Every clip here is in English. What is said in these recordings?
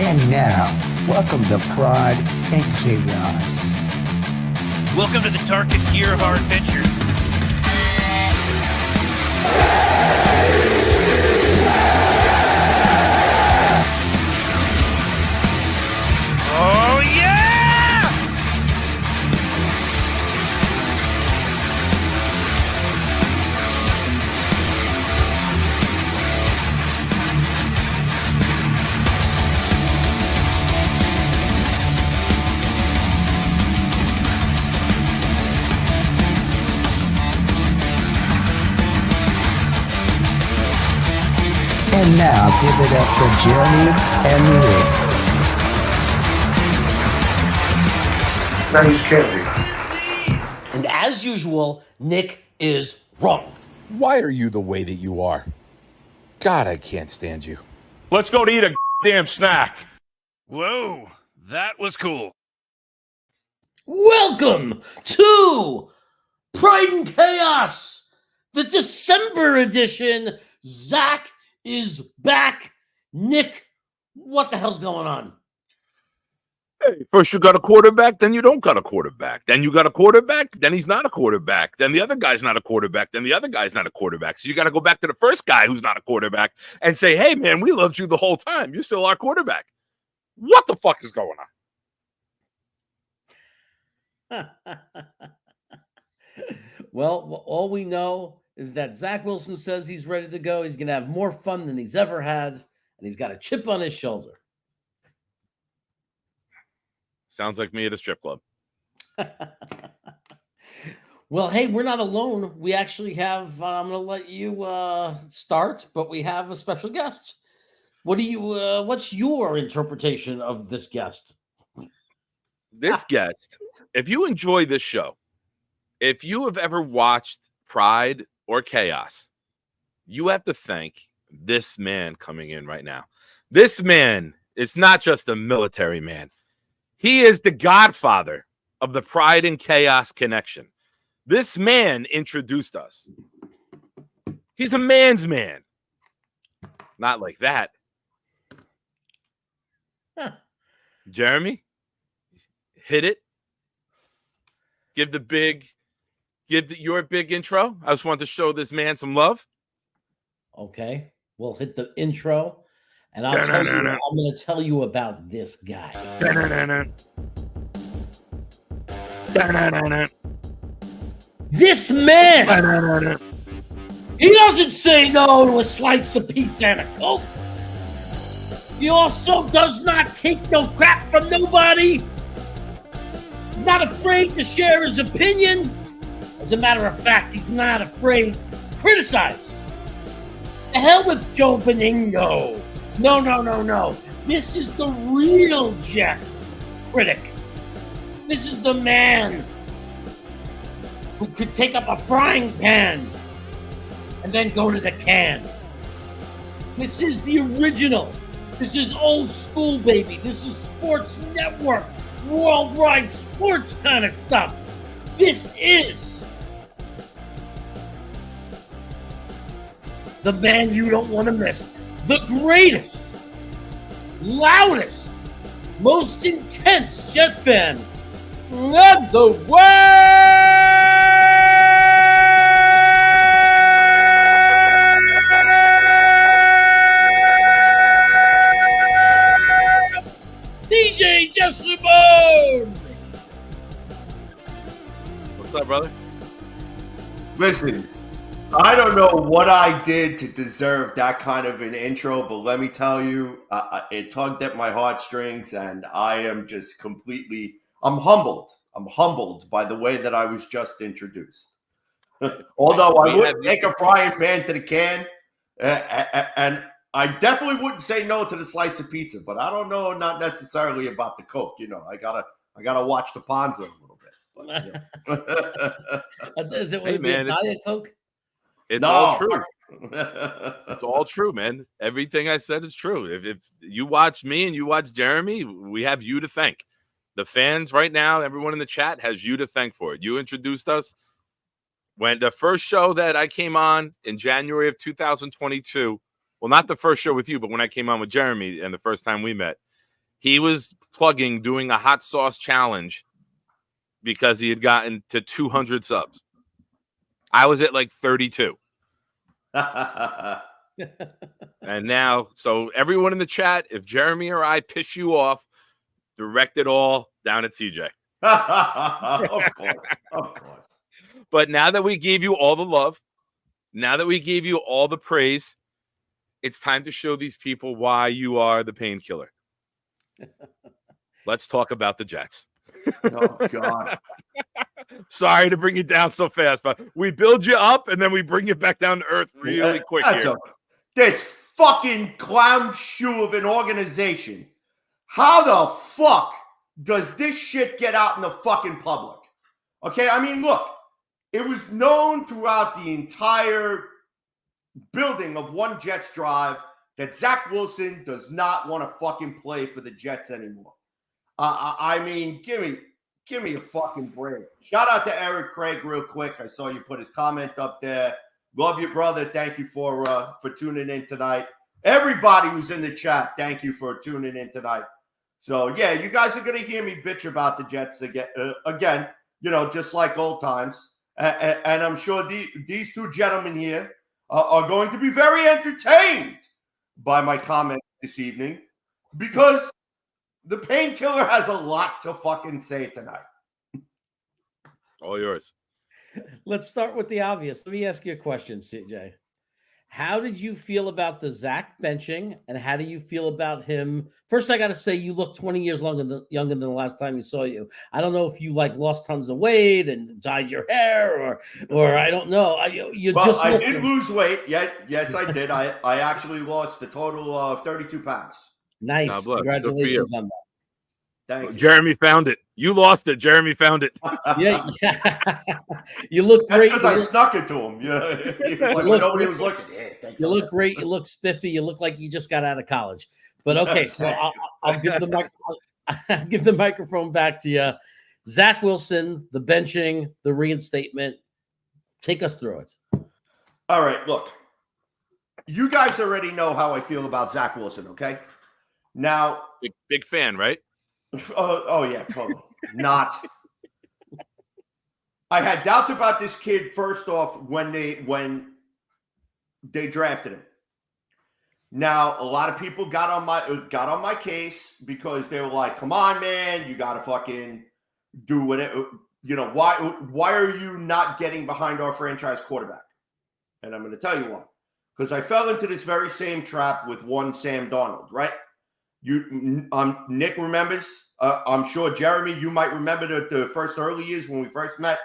And now, welcome to Pride and Chaos. Welcome to the darkest year of our adventures. Oh, yeah! And now, give it up for Jeremy and Nick. Name's Kennedy. And as usual, Nick is wrong. Why are you the way that you are? God, I can't stand you. Let's go to eat a damn snack. Whoa, that was cool. Welcome to Pride and Chaos, the December edition. Zach is back. Nick, what the hell's going on? Hey, first you got a quarterback, then you don't got a quarterback. Then you got a quarterback, then he's not a quarterback. Then the other guy's not a quarterback, then the other guy's not a quarterback. So you got to go back to the first guy who's not a quarterback and say, hey, man, we loved you the whole time. You're still our quarterback. What the fuck is going on? Well, all we know is that Zach Wilson says he's ready to go. He's going to have more fun than he's ever had, and he's got a chip on his shoulder. Sounds like me at a strip club. Well, hey, we're not alone. We actually have, I'm going to let you start, but we have a special guest. What's your interpretation of this guest? This guest, if you enjoy this show, if you have ever watched Pride or Chaos, you have to thank this man coming in right now. This man is not just a military man. He is the godfather of the Pride and Chaos connection. This man introduced us. He's a man's man. Not like that. Huh. Jeremy, hit it. Give your big intro. I just wanted to show this man some love. Okay, we'll hit the intro, and I'm going to tell you about this guy. This man, he doesn't say no to a slice of pizza and a Coke. He also does not take no crap from nobody. He's not afraid to share his opinion. As a matter of fact, he's not afraid to criticize. The hell with Joe Benigno. No. This is the real Jet critic. This is the man who could take up a frying pan and then go to the can. This is the original. This is old school, baby. This is sports network, worldwide sports kind of stuff. This is the man you don't want to miss. The greatest, loudest, most intense Jet fan in the world. DJ Justin Bone. What's up, brother? Listen, I don't know what I did to deserve that kind of an intro, but let me tell you, it tugged at my heartstrings, and I am just I'm humbled. I'm humbled by the way that I was just introduced. Although I wouldn't take a frying pan to the can, and I definitely wouldn't say no to the slice of pizza, but I don't know, not necessarily about the Coke. You know, I gotta watch the Ponzo a little bit. But, yeah. Is it a Diet Coke? It's all true. It's all true, man. Everything I said is true. If you watch me and you watch Jeremy, we have you to thank. The fans right now, everyone in the chat has you to thank for it. You introduced us. When the first show that I came on in January of 2022, well, not the first show with you, but when I came on with Jeremy and the first time we met, He was doing a hot sauce challenge because he had gotten to 200 subs. I was at like 32. And now, so everyone in the chat, if Jeremy or I piss you off, direct it all down at CJ. Of course. But now that we gave you all the love, now that we gave you all the praise, it's time to show these people why you are the painkiller. Let's talk about the Jets. Oh, God. Sorry to bring you down so fast, but we build you up and then we bring you back down to earth really quick here. This fucking clown shoe of an organization. How the fuck does this shit get out in the fucking public? Okay, I mean, look, it was known throughout the entire building of One Jets Drive that Zach Wilson does not want to fucking play for the Jets anymore. I mean, give me a fucking break. Shout out to Eric Craig real quick. I saw you put his comment up there. Love you, brother. Thank you for tuning in tonight. Everybody who's in the chat, thank you for tuning in tonight. So, yeah, you guys are going to hear me bitch about the Jets again, you know, just like old times. And I'm sure these two gentlemen here are going to be very entertained by my comment this evening because the painkiller has a lot to fucking say tonight. All yours. Let's start with the obvious. Let me ask you a question, CJ. How did you feel about the Zach benching, and how do you feel about him? First, I got to say you look 20 years younger than the last time we saw you. I don't know if you like lost tons of weight and dyed your hair, or I don't know. I did lose weight. Yeah, yes, I did. I actually lost a total of 32 pounds. Nice. Congratulations on that. Thank you. Jeremy found it. You lost it. Jeremy found it. Yeah. You look great. Because I snuck it to him. Nobody was looking. Yeah, you look great. You look spiffy. You look like you just got out of college. But okay, so I'll give the microphone back to you. Zach Wilson, the benching, the reinstatement. Take us through it. All right, look. You guys already know how I feel about Zach Wilson, okay? Now, big fan, right? Oh yeah, totally. Not. I had doubts about this kid first off when they drafted him. Now, a lot of people got on my case because they were like, "Come on, man, you got to fucking do whatever. You know, why are you not getting behind our franchise quarterback?" And I'm going to tell you why. Because I fell into this very same trap with one Sam Darnold, right? Nick remembers. I'm sure, Jeremy, you might remember the first early years when we first met,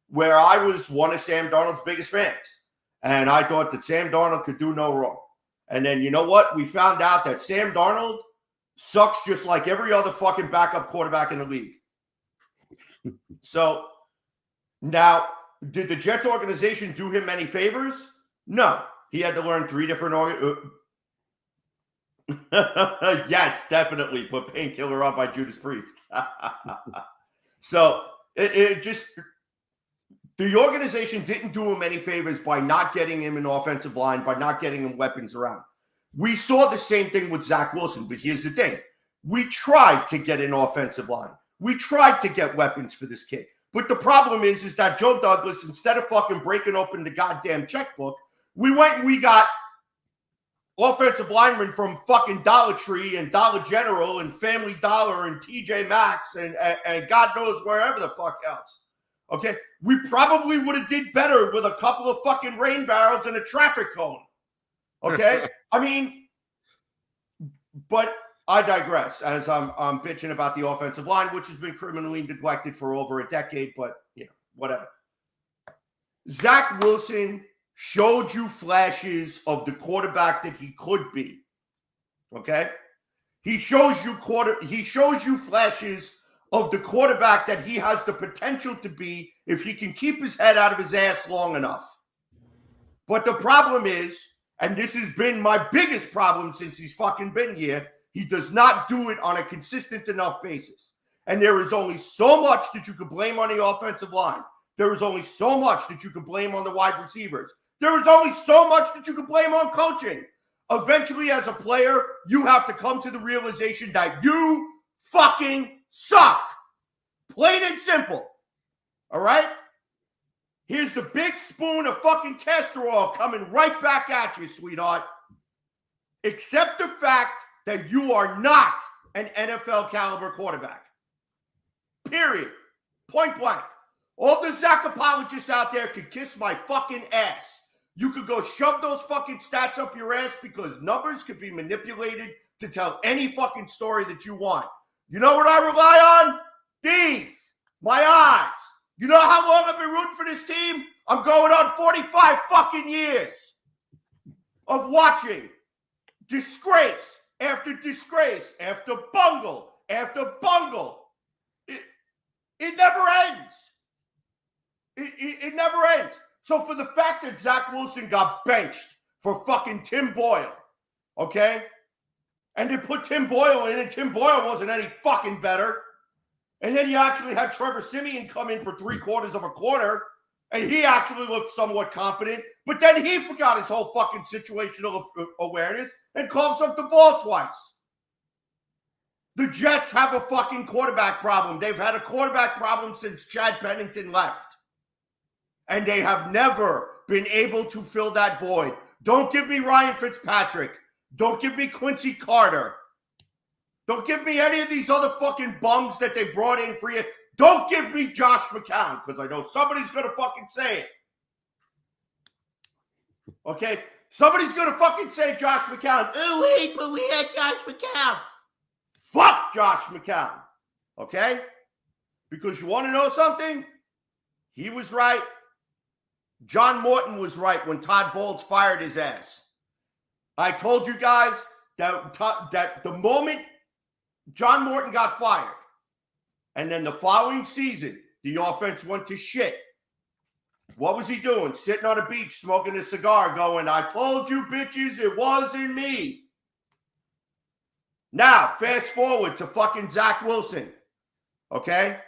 where I was one of Sam Darnold's biggest fans. And I thought that Sam Darnold could do no wrong. And then, you know what? We found out that Sam Darnold sucks just like every other fucking backup quarterback in the league. So, now, did the Jets organization do him any favors? No. He had to learn 3 different yes, definitely. Put Painkiller on by Judas Priest. So it just, the organization didn't do him any favors by not getting him an offensive line, by not getting him weapons around. We saw the same thing with Zach Wilson, but here's the thing. We tried to get an offensive line. We tried to get weapons for this kid. But the problem is that Joe Douglas, instead of fucking breaking open the goddamn checkbook, we went and we got offensive linemen from fucking Dollar Tree and Dollar General and Family Dollar and TJ Maxx and God knows wherever the fuck else. Okay? We probably would have did better with a couple of fucking rain barrels and a traffic cone. Okay? I mean, but I digress as I'm bitching about the offensive line, which has been criminally neglected for over a decade, but, you know, whatever. Zach Wilson showed you flashes of the quarterback that he could be. Okay? He shows you flashes of the quarterback that he has the potential to be if he can keep his head out of his ass long enough. But the problem is, and this has been my biggest problem since he's fucking been here, he does not do it on a consistent enough basis. And there is only so much that you can blame on the offensive line. There is only so much that you can blame on the wide receivers. There is only so much that you can blame on coaching. eventually as a player, you have to come to the realization that you fucking suck. Plain and simple. All right? Here's the big spoon of fucking castor oil coming right back at you, sweetheart. Accept the fact that you are not an NFL caliber quarterback. Period. Point blank. All the Zach apologists out there could kiss my fucking ass. You could go shove those fucking stats up your ass because numbers could be manipulated to tell any fucking story that you want. You know what I rely on? These. My eyes. You know how long I've been rooting for this team? I'm going on 45 fucking years of watching disgrace after disgrace after bungle after bungle. It never ends. It never ends. So for the fact that Zach Wilson got benched for fucking Tim Boyle, okay? And they put Tim Boyle in, and Tim Boyle wasn't any fucking better. And then you actually had Trevor Siemian come in for 3/4 of a quarter, and he actually looked somewhat competent. But then he forgot his whole fucking situational awareness and coughs up the ball twice. The Jets have a fucking quarterback problem. They've had a quarterback problem since Chad Pennington left. And they have never been able to fill that void. Don't give me Ryan Fitzpatrick. Don't give me Quincy Carter. Don't give me any of these other fucking bums that they brought in for you. Don't give me Josh McCown, because I know somebody's going to fucking say it. Okay? Somebody's going to fucking say Josh McCown. Oh, wait, but we had Josh McCown. Fuck Josh McCown. Okay? Because you want to know something? He was right. John Morton was right when Todd Bowles fired his ass. I told you guys that the moment John Morton got fired, and then the following season, the offense went to shit. What was he doing? Sitting on a beach, smoking a cigar, going, I told you bitches, it wasn't me. Now, fast forward to fucking Zach Wilson. Okay?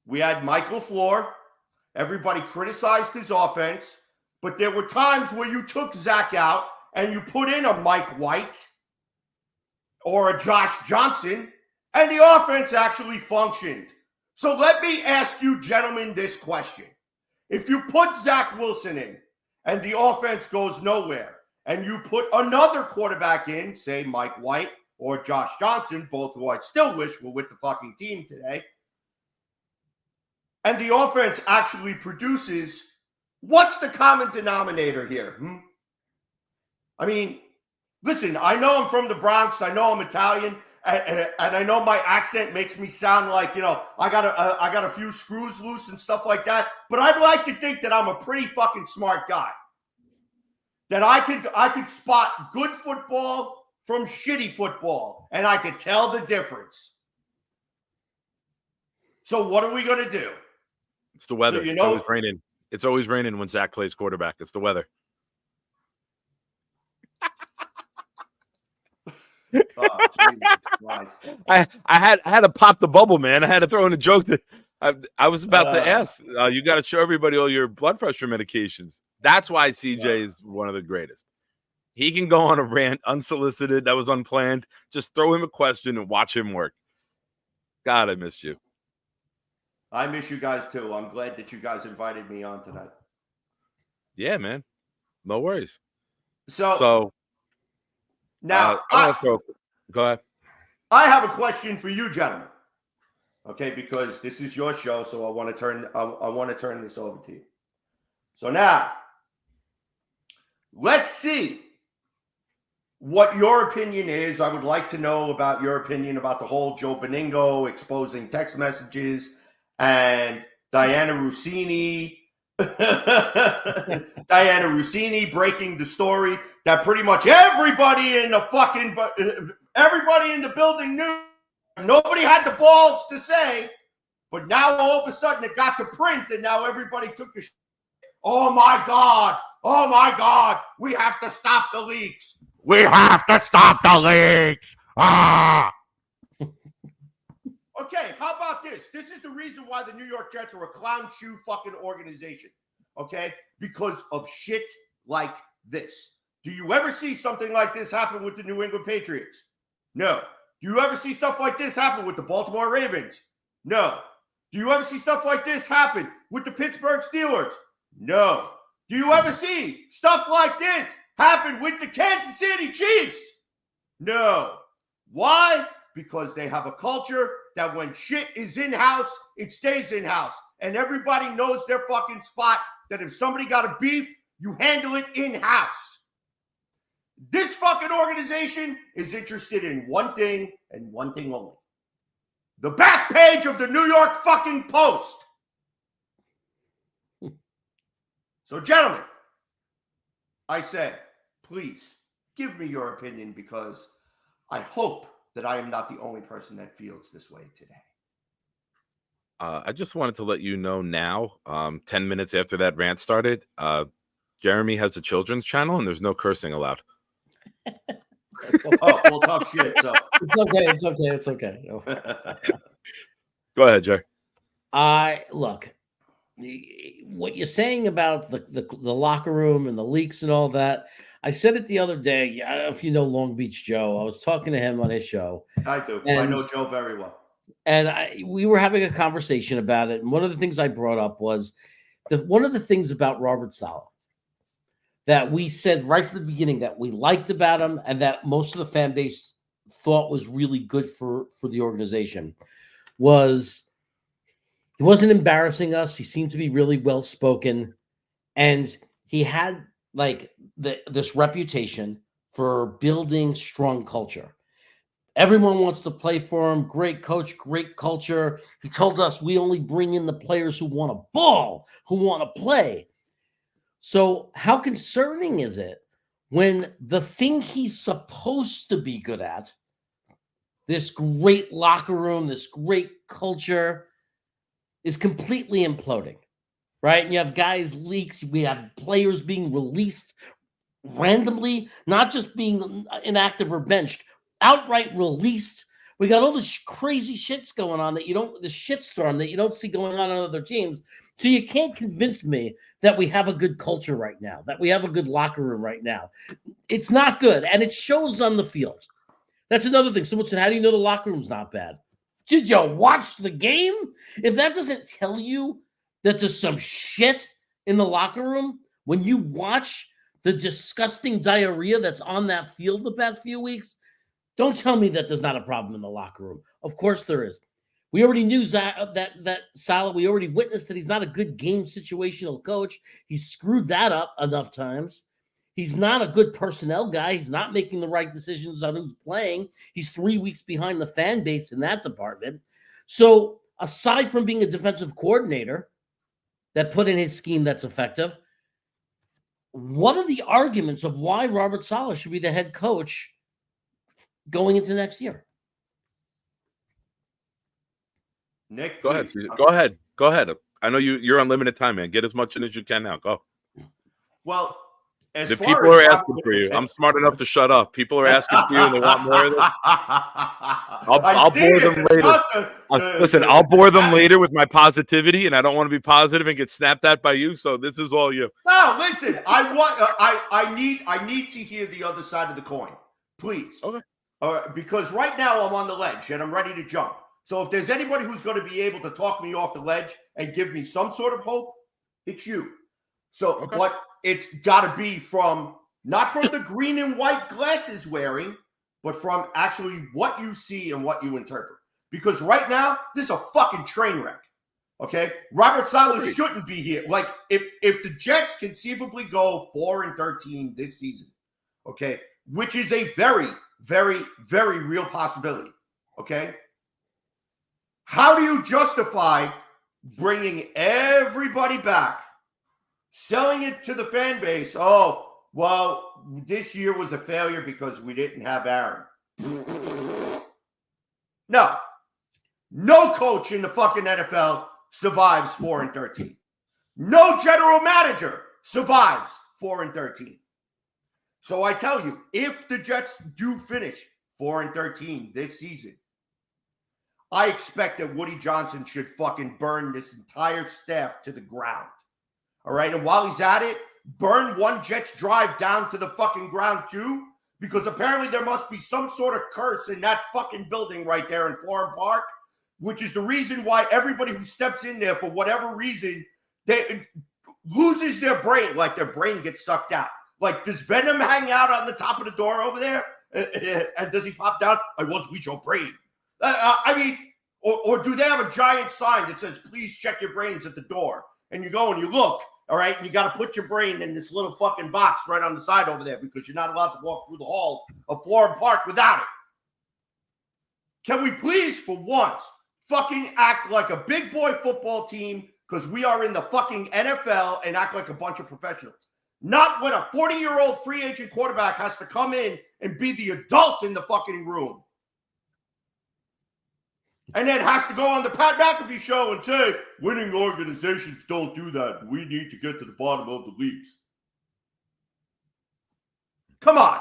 We had Mike LaFleur. Everybody criticized his offense. But there were times where you took Zach out and you put in a Mike White or a Josh Johnson, and the offense actually functioned. So let me ask you gentlemen this question. If you put Zach Wilson in and the offense goes nowhere, and you put another quarterback in, say Mike White or Josh Johnson, both who I still wish were with the fucking team today, and the offense actually produces, what's the common denominator here? I mean, listen, I know I'm from the Bronx. I know I'm Italian. And I know my accent makes me sound like, you know, I got a few screws loose and stuff like that. But I'd like to think that I'm a pretty fucking smart guy. That I could spot good football from shitty football. And I could tell the difference. So what are we going to do? It's the weather. So, you it's know, always raining. It's always raining when Zach plays quarterback. It's the weather. Oh, I had to pop the bubble, man. I had to throw in a joke that I was about to ask. You got to show everybody all your blood pressure medications. That's why CJ is one of the greatest. He can go on a rant unsolicited. That was unplanned. Just throw him a question and watch him work. God, I missed you. I miss you guys too. I'm glad that you guys invited me on tonight. Yeah, man. No worries. So now, go ahead. I have a question for you, gentlemen. Okay, because this is your show, so I want to turn this over to you. So now, let's see what your opinion is. I would like to know about your opinion about the whole Joe Beningo exposing text messages and Diana Rossini breaking the story that pretty much everybody in the building knew. Nobody had the balls to say, but now all of a sudden it got to print and now everybody took a oh my God, we have to stop the leaks. We have to stop the leaks. Okay, how about this? This is the reason why the New York Jets are a clown shoe fucking organization. Okay? Because of shit like this. Do you ever see something like this happen with the New England Patriots? No. Do you ever see stuff like this happen with the Baltimore Ravens? No. Do you ever see stuff like this happen with the Pittsburgh Steelers? No. Do you ever see stuff like this happen with the Kansas City Chiefs? No. Why? Because they have a culture that when shit is in-house, it stays in-house. And everybody knows their fucking spot, that if somebody got a beef, you handle it in-house. This fucking organization is interested in one thing and one thing only. The back page of the New York fucking Post. So, gentlemen, I say, please give me your opinion, because I hope that I am not the only person that feels this way today. I just wanted to let you know now, 10 minutes after that rant started, Jeremy has a children's channel and there's no cursing allowed. Oh, we'll talk shit. So. It's okay. Go ahead, Jerry. Look, what you're saying about the locker room and the leaks and all that, I said it the other day. I don't know if you know Long Beach Joe. I was talking to him on his show. I do. I know Joe very well. And we were having a conversation about it. And one of the things I brought up was one of the things about Robert Saleh that we said right from the beginning that we liked about him and that most of the fan base thought was really good for the organization was he wasn't embarrassing us. He seemed to be really well-spoken. And he had like this reputation for building strong culture. Everyone wants to play for him. Great coach, great culture. He told us we only bring in the players who want to ball, who want to play. So how concerning is it when the thing he's supposed to be good at, this great locker room, this great culture, is completely imploding, right? And you have guys leaks. We have players being released randomly, not just being inactive or benched, outright released. We got all this crazy shits going on the shitstorm that you don't see going on other teams. So you can't convince me that we have a good culture right now, that we have a good locker room right now. It's not good, and it shows on the field. That's another thing. Someone said, how do you know the locker room's not bad? Did you watch the game? If that doesn't tell you that there's some shit in the locker room, when you watch the disgusting diarrhea that's on that field the past few weeks, don't tell me that there's not a problem in the locker room. Of course there is. We already knew that Saleh. We already witnessed that he's not a good game situational coach. He's screwed that up enough times. He's not a good personnel guy. He's not making the right decisions on who's playing. He's 3 weeks behind the fan base in that department. So aside from being a defensive coordinator that put in his scheme that's effective, what are the arguments of why Robert Saleh should be the head coach going into next year? Nick, go ahead. Go ahead. I know you're on limited time, man. Get as much in as you can now. Go. Well, the people are asking for you. I'm smart enough to shut up. People are asking for you, and they want more of this. I'll bore them later. Listen, I'll bore them later with my positivity, and I don't want to be positive and get snapped at by you. So this is all you. No, listen. I need to hear the other side of the coin, please. Okay. All right, because right now I'm on the ledge and I'm ready to jump. So if there's anybody who's going to be able to talk me off the ledge and give me some sort of hope, it's you. So, okay. But it's got to be not from the green and white glasses wearing, but from actually what you see and what you interpret. Because right now, this is a fucking train wreck. Okay? Robert Saleh shouldn't be here. Like, if the Jets conceivably go 4-13 this season, okay, which is a very, very, very real possibility, okay? How do you justify bringing everybody back, selling it to the fan base? Oh, well, this year was a failure because we didn't have Aaron. No coach in the fucking NFL survives 4-13. No general manager survives 4-13. So I tell you, if the Jets do finish 4-13 this season, I expect that Woody Johnson should fucking burn this entire staff to the ground. All right. And while he's at it, burn one Jets drive down to the fucking ground too? Because apparently there must be some sort of curse in that fucking building right there in Florham Park, which is the reason why everybody who steps in there for whatever reason, they loses their brain, like their brain gets sucked out. Like, does Venom hang out on the top of the door over there? And does he pop down? I want to eat your brain. I mean, or do they have a giant sign that says, please check your brains at the door? And you go and you look, all right? And you got to put your brain in this little fucking box right on the side over there because you're not allowed to walk through the halls of Florham Park without it. Can we please, for once, fucking act like a big boy football team because we are in the fucking NFL and act like a bunch of professionals? Not when a 40-year-old free agent quarterback has to come in and be the adult in the fucking room. And then has to go on the Pat McAfee show and say, winning organizations don't do that. We need to get to the bottom of the leagues. Come on.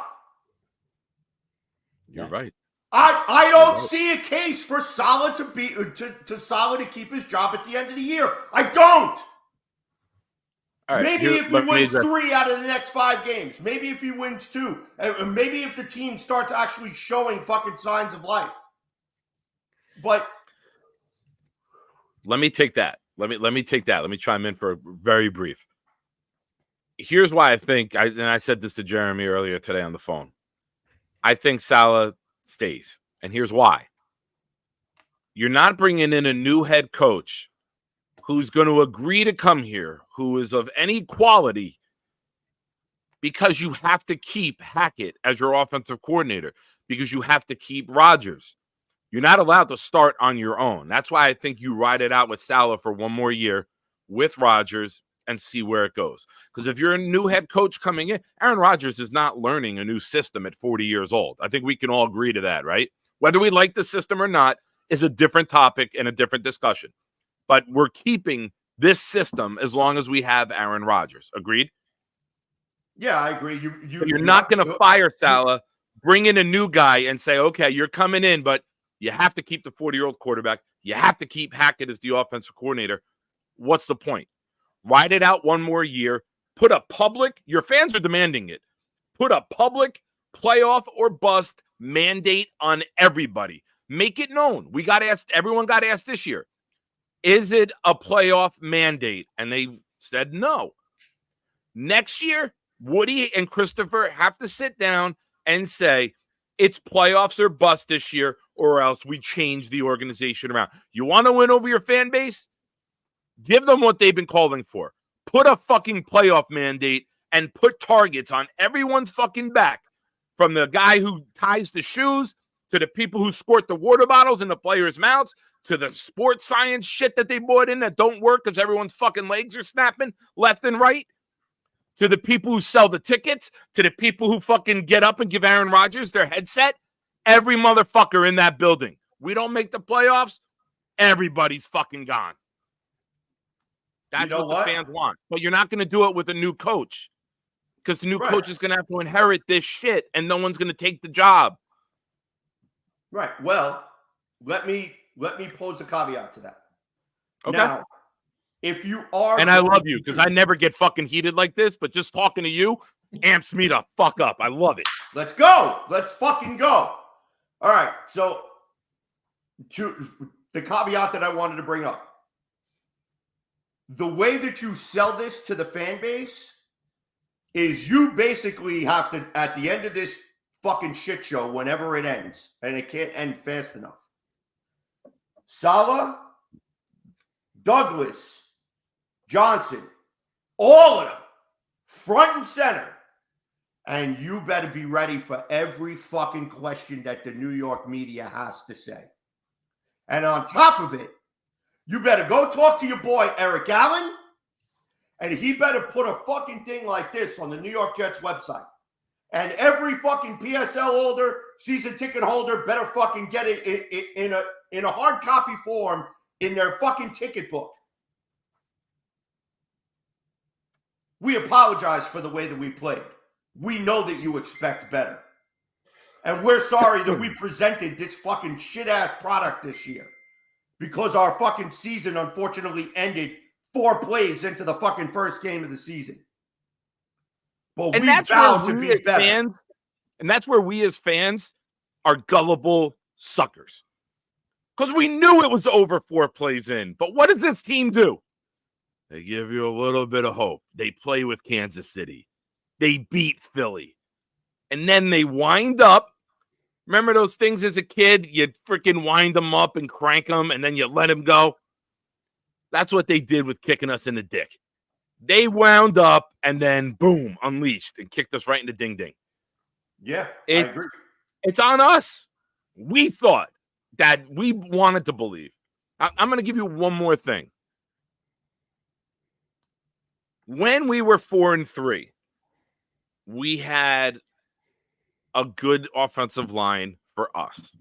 You're right. I don't see a case for Saleh to Saleh to keep his job at the end of the year. I don't. Right, maybe if he wins 3 out of the next 5 games. Maybe if he wins 2. Maybe if the team starts actually showing fucking signs of life. But let me take that. Let me take that. Let me chime in for a very brief. Here's why I think, and I said this to Jeremy earlier today on the phone. I think Saleh stays, and here's why. You're not bringing in a new head coach who's going to agree to come here, who is of any quality, because you have to keep Hackett as your offensive coordinator, because you have to keep Rodgers. You're not allowed to start on your own. That's why I think you ride it out with Saleh for one more year with Rodgers and see where it goes. Because if you're a new head coach coming in, Aaron Rodgers is not learning a new system at 40 years old. I think we can all agree to that, right? Whether we like the system or not is a different topic and a different discussion. But we're keeping this system as long as we have Aaron Rodgers. Agreed? Yeah, I agree. You're not going to fire Saleh, bring in a new guy and say, okay, you're coming in, but you have to keep the 40-year-old quarterback. You have to keep Hackett as the offensive coordinator. What's the point? Ride it out one more year. Put a public, your fans are demanding it. Put a public playoff or bust mandate on everybody. Make it known. We got asked, everyone got asked this year, is it a playoff mandate? And they said no. Next year, Woody and Christopher have to sit down and say, it's playoffs or bust this year, or else we change the organization around. You want to win over your fan base? Give them what they've been calling for. Put a fucking playoff mandate and put targets on everyone's fucking back, from the guy who ties the shoes to the people who squirt the water bottles in the players' mouths to the sports science shit that they brought in that don't work because everyone's fucking legs are snapping left and right, to the people who sell the tickets, to the people who fucking get up and give Aaron Rodgers their headset. Every motherfucker in that building. We don't make the playoffs, everybody's fucking gone. That's what the fans want. But you're not going to do it with a new coach, because the new coach is going to have to inherit this shit and no one's going to take the job. Right. Well, let me pose a caveat to that. Okay. Now, if you are, and I love you because I never get fucking heated like this, but just talking to you amps me the fuck up. I love it. Let's go. Let's fucking go. All right. So, to the caveat that I wanted to bring up, the way that you sell this to the fan base is you basically have to, at the end of this fucking shit show, whenever it ends, and it can't end fast enough, Saleh, Douglas, Johnson, all of them, front and center. And you better be ready for every fucking question that the New York media has to say. And on top of it, you better go talk to your boy, Eric Allen, and he better put a fucking thing like this on the New York Jets website. And every fucking PSL holder, season ticket holder, better fucking get it in a hard copy form in their fucking ticket book. We apologize for the way that we played. We know that you expect better. And we're sorry that we presented this fucking shit-ass product this year, because our fucking season unfortunately ended 4 plays into the fucking first game of the season. But And we that's vowed where to we be as better. fans, and that's where we as fans are gullible suckers. Because we knew it was over 4 plays in. But what does this team do? They give you a little bit of hope. They play with Kansas City. They beat Philly. And then they wind up. Remember those things as a kid? You freaking wind them up and crank them, and then you let them go. That's what they did with kicking us in the dick. They wound up and then, boom, unleashed and kicked us right in the ding-ding. Yeah, I agree. It's on us. We thought that we wanted to believe. I'm going to give you one more thing. When we were 4-3, we had a good offensive line for us.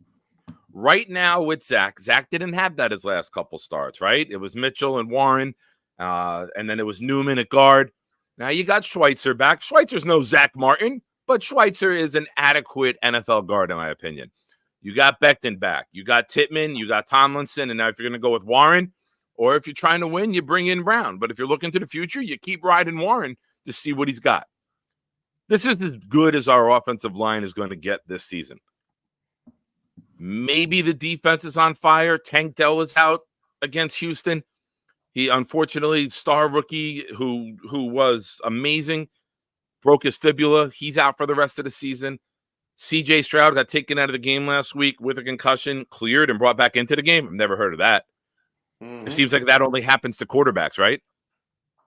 Right now with Zach didn't have that his last couple starts, right? It was Mitchell and Warren, and then it was Newman at guard. Now you got Schweitzer back. Schweitzer's no Zach Martin, but Schweitzer is an adequate NFL guard, in my opinion. You got Becton back. You got Tittman. You got Tomlinson. And now if you're going to go with Warren, or if you're trying to win, you bring in Brown. But if you're looking to the future, you keep riding Warren to see what he's got. This is as good as our offensive line is going to get this season. Maybe the defense is on fire. Tank Dell is out against Houston. He, unfortunately, star rookie who was amazing, broke his fibula. He's out for the rest of the season. CJ Stroud got taken out of the game last week with a concussion, cleared, and brought back into the game. I've never heard of that. Mm-hmm. It seems like that only happens to quarterbacks, right?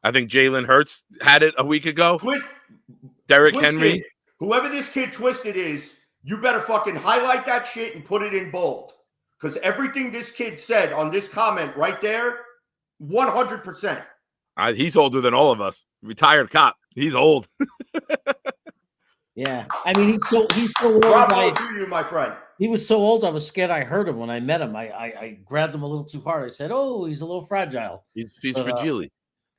I think Jalen Hurts had it a week ago. Derrick Henry. Whoever this kid Twisted is, you better fucking highlight that shit and put it in bold. Because everything this kid said on this comment right there, 100%. He's older than all of us. Retired cop. He's old. Yeah, I mean he's so old. Bravo to you, my friend. He was so old. I was scared. I heard him when I met him. I grabbed him a little too hard. I said, "Oh, he's a little fragile." He's fragile.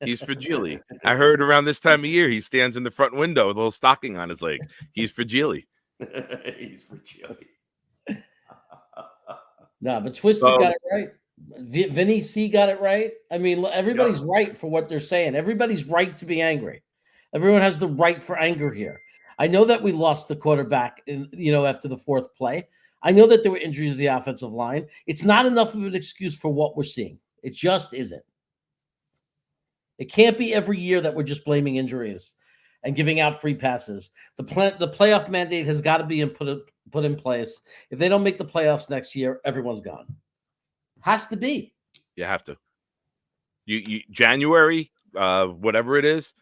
He's fragile. I heard around this time of year he stands in the front window with a little stocking on his leg. He's fragile. He's fragile. No, but Twisted got it right. Vinny C got it right. I mean, everybody's right for what they're saying. Everybody's right to be angry. Everyone has the right for anger here. I know that we lost the quarterback after the 4th play. I know that there were injuries to the offensive line. It's not enough of an excuse for what we're seeing. It just isn't. It can't be every year that we're just blaming injuries and giving out free passes. The playoff mandate has got to be put in place. If they don't make the playoffs next year, everyone's gone. Has to be. You have to. You January, whatever it is,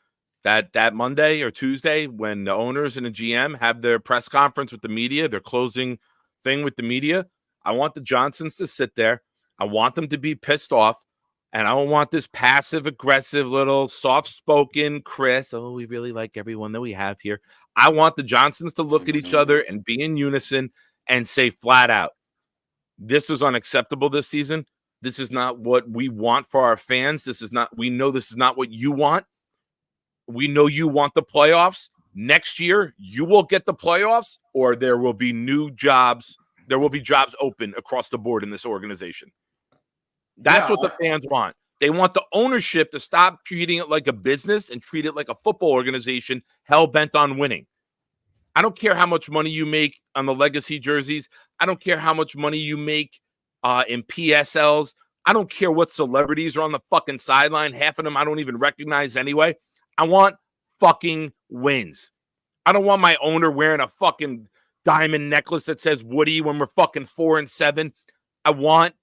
that Monday or Tuesday when the owners and the GM have their press conference with the media, their closing thing with the media, I want the Johnsons to sit there. I want them to be pissed off. And I don't want this passive-aggressive little soft-spoken Chris. Oh, we really like everyone that we have here. I want the Johnsons to look at each other and be in unison and say flat out, this is unacceptable this season. This is not what we want for our fans. We know this is not what you want. We know you want the playoffs. Next year, you will get the playoffs, or there will be new jobs. There will be jobs open across the board in this organization. That's what the fans want. They want the ownership to stop treating it like a business and treat it like a football organization hell-bent on winning. I don't care how much money you make on the legacy jerseys. I don't care how much money you make in PSLs. I don't care what celebrities are on the fucking sideline. Half of them I don't even recognize anyway. I want fucking wins. I don't want my owner wearing a fucking diamond necklace that says Woody when we're fucking 4-7. I want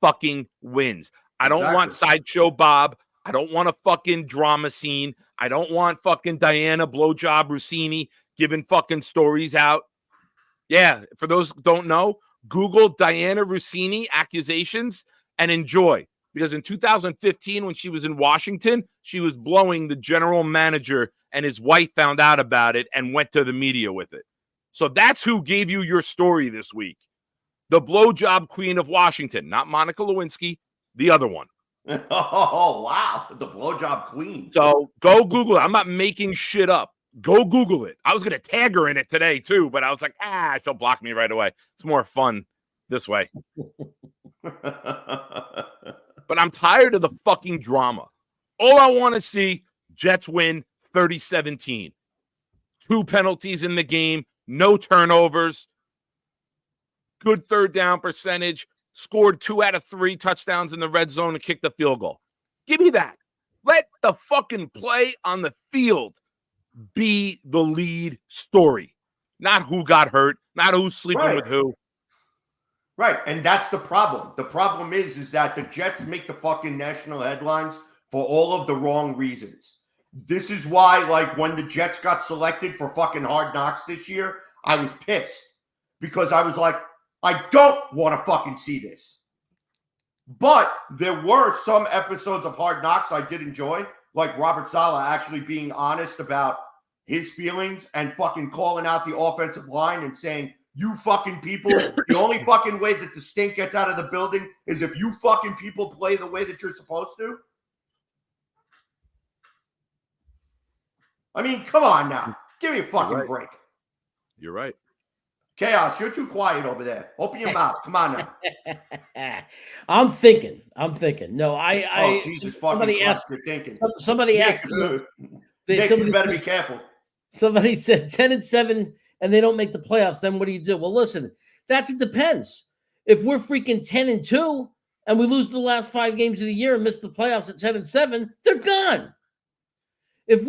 fucking wins. I don't want Sideshow Bob. I don't want a fucking drama scene. I don't want fucking Diana Blowjob Rossini giving fucking stories out. Yeah, for those who don't know, Google Diana Rossini accusations and enjoy. Because in 2015, when she was in Washington, she was blowing the general manager, and his wife found out about it and went to the media with it. So that's who gave you your story this week. The blowjob queen of Washington, not Monica Lewinsky, the other one. Oh, wow. The blowjob queen. So go Google it. I'm not making shit up. Go Google it. I was going to tag her in it today, too, but I was like, she'll block me right away. It's more fun this way. But I'm tired of the fucking drama. All I want to see, Jets win 30-17. 2 penalties in the game, no turnovers, good third down percentage, scored 2 out of 3 touchdowns in the red zone and kicked the field goal. Give me that. Let the fucking play on the field be the lead story, not who got hurt, not who's sleeping with who. Right, and that's the problem. The problem is that the Jets make the fucking national headlines for all of the wrong reasons. This is why, like, when the Jets got selected for fucking Hard Knocks this year, I was pissed. Because I was like, I don't want to fucking see this. But there were some episodes of Hard Knocks I did enjoy, like Robert Saleh actually being honest about his feelings and fucking calling out the offensive line and saying, you fucking people, the only fucking way that the stink gets out of the building is if you fucking people play the way that you're supposed to. I mean, come on now. Give me a fucking break. You're right. Chaos, you're too quiet over there. Open your mouth. Come on now. I'm thinking. No, Jesus somebody fucking asked. Christ, you're thinking. Somebody asked. Nick, you better be careful. Somebody said 10-7 and they don't make the playoffs. Then what do you do? Well, listen, it depends. If we're freaking 10-2 and we lose the last 5 games of the year and miss the playoffs at 10-7, they're gone. If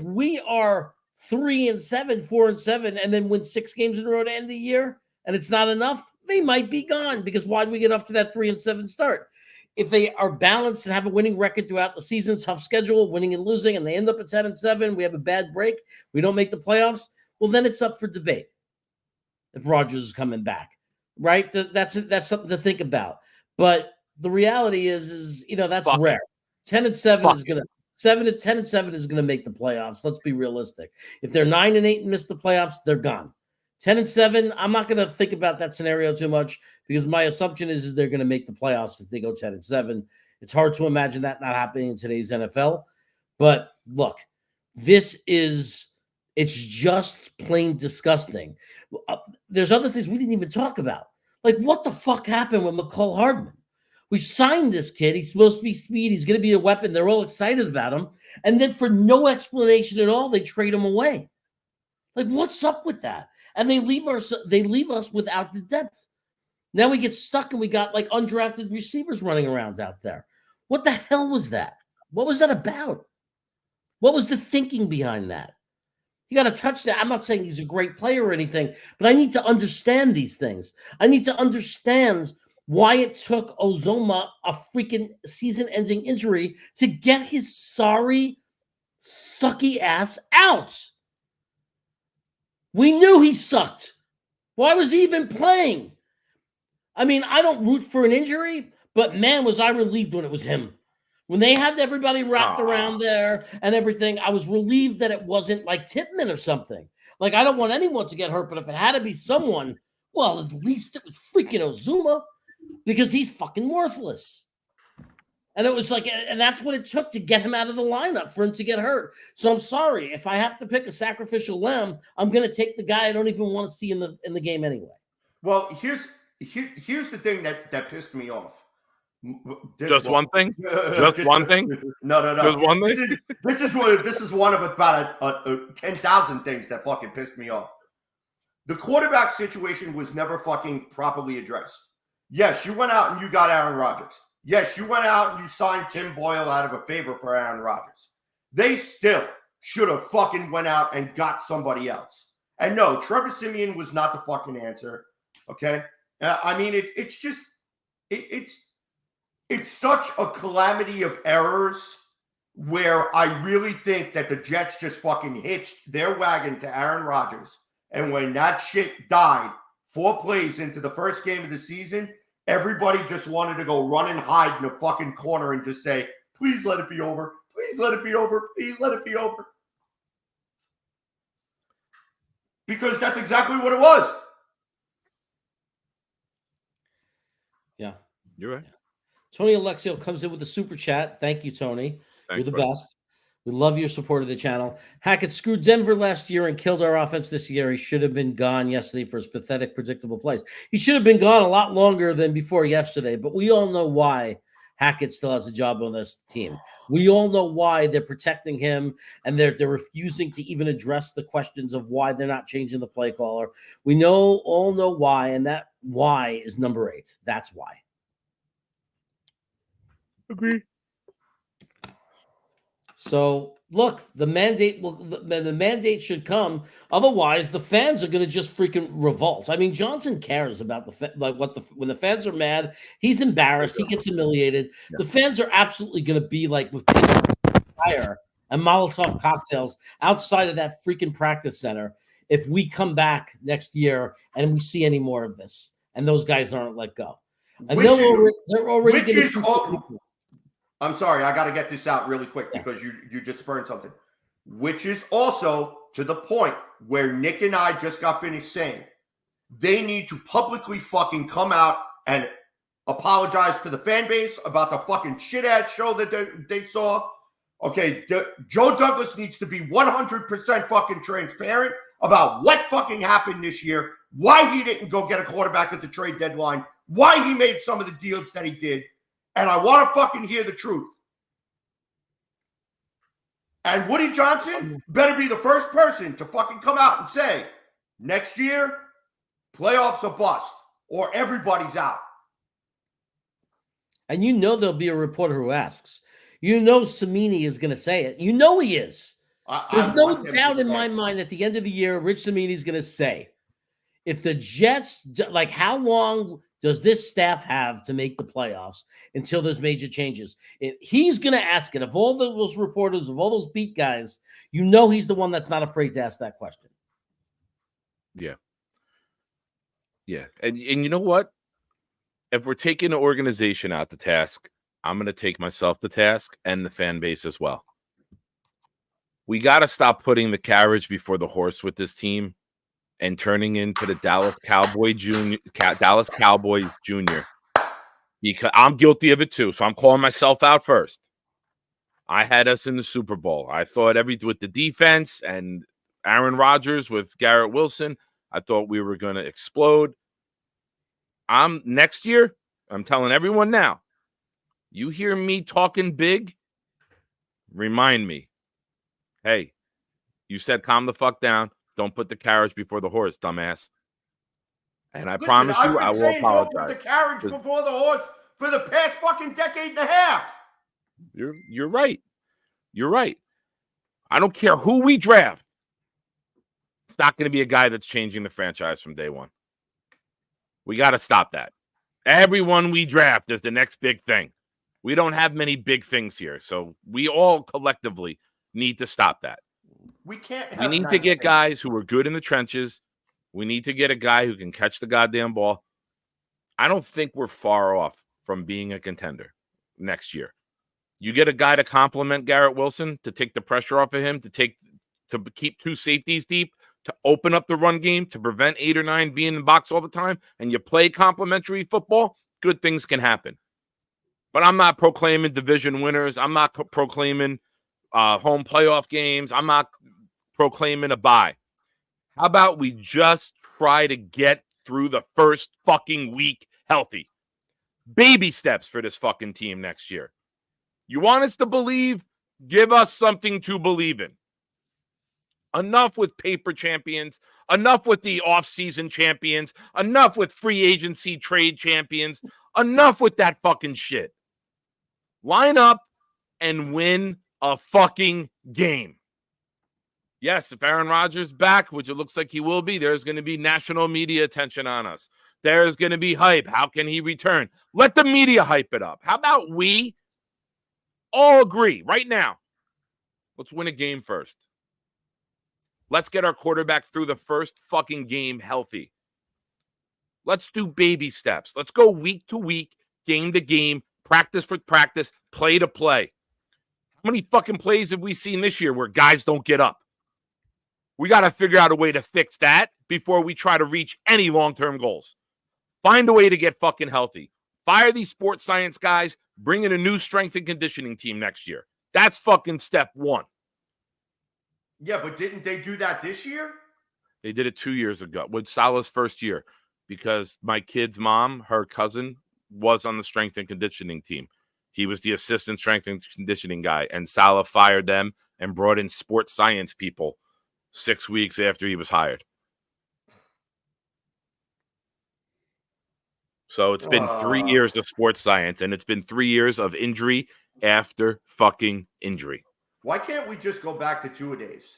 we are 3-7, 4-7, and then win 6 games in a row to end the year, and it's not enough, they might be gone. Because why do we get off to that 3-7 start? If they are balanced and have a winning record throughout the season, tough schedule, winning and losing, and they end up at 10-7, we have a bad break, we don't make the playoffs, well, then it's up for debate. If Rodgers is coming back, right? That's something to think about. But the reality is that's rare. 10-7 is gonna. 10-7 is going to make the playoffs. Let's be realistic. If they're 9-8 and miss the playoffs, they're gone. 10-7, I'm not going to think about that scenario too much because my assumption is they're going to make the playoffs if they go 10-7. It's hard to imagine that not happening in today's NFL. But look, it's just plain disgusting. There's other things we didn't even talk about. Like, what the fuck happened with McCall Hardman? We signed this kid. He's supposed to be speed. He's going to be a weapon. They're all excited about him. And then for no explanation at all, they trade him away. Like, what's up with that? And they leave us without the depth. Now we get stuck and we got like undrafted receivers running around out there. What the hell was that? What was that about? What was the thinking behind that? You got to touch that. I'm not saying he's a great player or anything, but I need to understand these things. I need to understand why it took Uzomah a freaking season-ending injury to get his sorry, sucky ass out. We knew he sucked. Why was he even playing? I mean, I don't root for an injury, but man, was I relieved when it was him. When they had everybody wrapped around there and everything, I was relieved that it wasn't like Tippmann or something. Like, I don't want anyone to get hurt, but if it had to be someone, well, at least it was freaking Uzomah. Because he's fucking worthless. And it was like, and that's what it took to get him out of the lineup for him to get hurt. So I'm sorry. If I have to pick a sacrificial lamb, I'm going to take the guy I don't even want to see in the game anyway. Well, here's the thing that pissed me off. One thing? Just one thing? No. Just one thing? This is one of about 10,000 things that fucking pissed me off. The quarterback situation was never fucking properly addressed. Yes, you went out and you got Aaron Rodgers. Yes, you went out and you signed Tim Boyle out of a favor for Aaron Rodgers. They still should have fucking went out and got somebody else. And no, Trevor Siemian was not the fucking answer. Okay? I mean, it's such a calamity of errors where I really think that the Jets just fucking hitched their wagon to Aaron Rodgers. And when that shit died, 4 plays into the first game of the season, everybody just wanted to go run and hide in a fucking corner and just say, please let it be over. Please let it be over. Please let it be over. Because that's exactly what it was. Yeah. You're right. Yeah. Tony Alexio comes in with a super chat. Thank you, Tony. Thanks, You're the buddy. best. We love your support of the channel. Hackett screwed Denver last year and killed our offense this year. He should have been gone yesterday for his pathetic, predictable plays. He should have been gone a lot longer than before yesterday, but we all know why Hackett still has a job on this team. We all know why they're protecting him, and they're refusing to even address the questions of why they're not changing the play caller. We all know why, and that why is number 8. That's why. Agree. So look, the mandate should come. Otherwise, the fans are going to just freaking revolt. I mean, Johnson cares about when the fans are mad, he's embarrassed, he gets humiliated. Yeah. The fans are absolutely going to be like with fire and Molotov cocktails outside of that freaking practice center if we come back next year and we see any more of this and those guys aren't let go. And they're already going to. I'm sorry, I got to get this out really quick because you just spurned something. Which is also to the point where Nick and I just got finished saying they need to publicly fucking come out and apologize to the fan base about the fucking shit-ass show that they saw. Okay, Joe Douglas needs to be 100% fucking transparent about what fucking happened this year, why he didn't go get a quarterback at the trade deadline, why he made some of the deals that he did. And I want to fucking hear the truth. And Woody Johnson better be the first person to fucking come out and say, next year, playoffs are bust, or everybody's out. And you know there'll be a reporter who asks. You know Cimini is going to say it. You know he is. There's no doubt in my mind at the end of the year, Rich Cimini is going to say, if the Jets, like how long does this staff have to make the playoffs until there's major changes? He's going to ask it. Of all those reporters, of all those beat guys, you know he's the one that's not afraid to ask that question. Yeah. Yeah. And you know what? If we're taking the organization out to task, I'm going to take myself to task and the fan base as well. We got to stop putting the carriage before the horse with this team and turning into the Dallas Cowboy Jr. Because I'm guilty of it too. So I'm calling myself out first. I had us in the Super Bowl. I thought with the defense and Aaron Rodgers with Garrett Wilson, I thought we were going to explode. Next year, I'm telling everyone now, you hear me talking big, remind me, hey, you said calm the fuck down. Don't put the carriage before the horse, dumbass. And I promise you, I will apologize. Don't put the carriage before the horse for the past fucking decade and a half. You're right. You're right. I don't care who we draft. It's not going to be a guy that's changing the franchise from day one. We got to stop that. Everyone we draft is the next big thing. We don't have many big things here. So we all collectively need to stop that. We need to get guys who are good in the trenches. We need to get a guy who can catch the goddamn ball. I don't think we're far off from being a contender next year. You get a guy to complement Garrett Wilson, to take the pressure off of him, to keep 2 safeties deep, to open up the run game, to prevent 8 or 9 being in the box all the time, and you play complementary football, good things can happen. But I'm not proclaiming division winners. I'm not proclaiming home playoff games. I'm not proclaiming a bye. How about we just try to get through the first fucking week healthy? Baby steps for this fucking team next year. You want us to believe? Give us something to believe in. Enough with paper champions. Enough with the off-season champions. Enough with free agency trade champions. Enough with that fucking shit. Line up and win a fucking game. Yes, if Aaron Rodgers is back, which it looks like he will be, there's going to be national media attention on us. There's going to be hype. How can he return? Let the media hype it up. How about we all agree right now? Let's win a game first. Let's get our quarterback through the first fucking game healthy. Let's do baby steps. Let's go week to week, game to game, practice for practice, play to play. How many fucking plays have we seen this year where guys don't get up? We got to figure out a way to fix that before we try to reach any long-term goals. Find a way to get fucking healthy. Fire these sports science guys. Bring in a new strength and conditioning team next year. That's fucking step 1. Yeah, but didn't they do that this year? They did it 2 years ago with Salah's first year because my kid's mom, her cousin, was on the strength and conditioning team. He was the assistant strength and conditioning guy, and Saleh fired them and brought in sports science people 6 weeks after he was hired. So it's been 3 years of sports science, and it's been 3 years of injury after fucking injury. Why can't we just go back to two-a-days?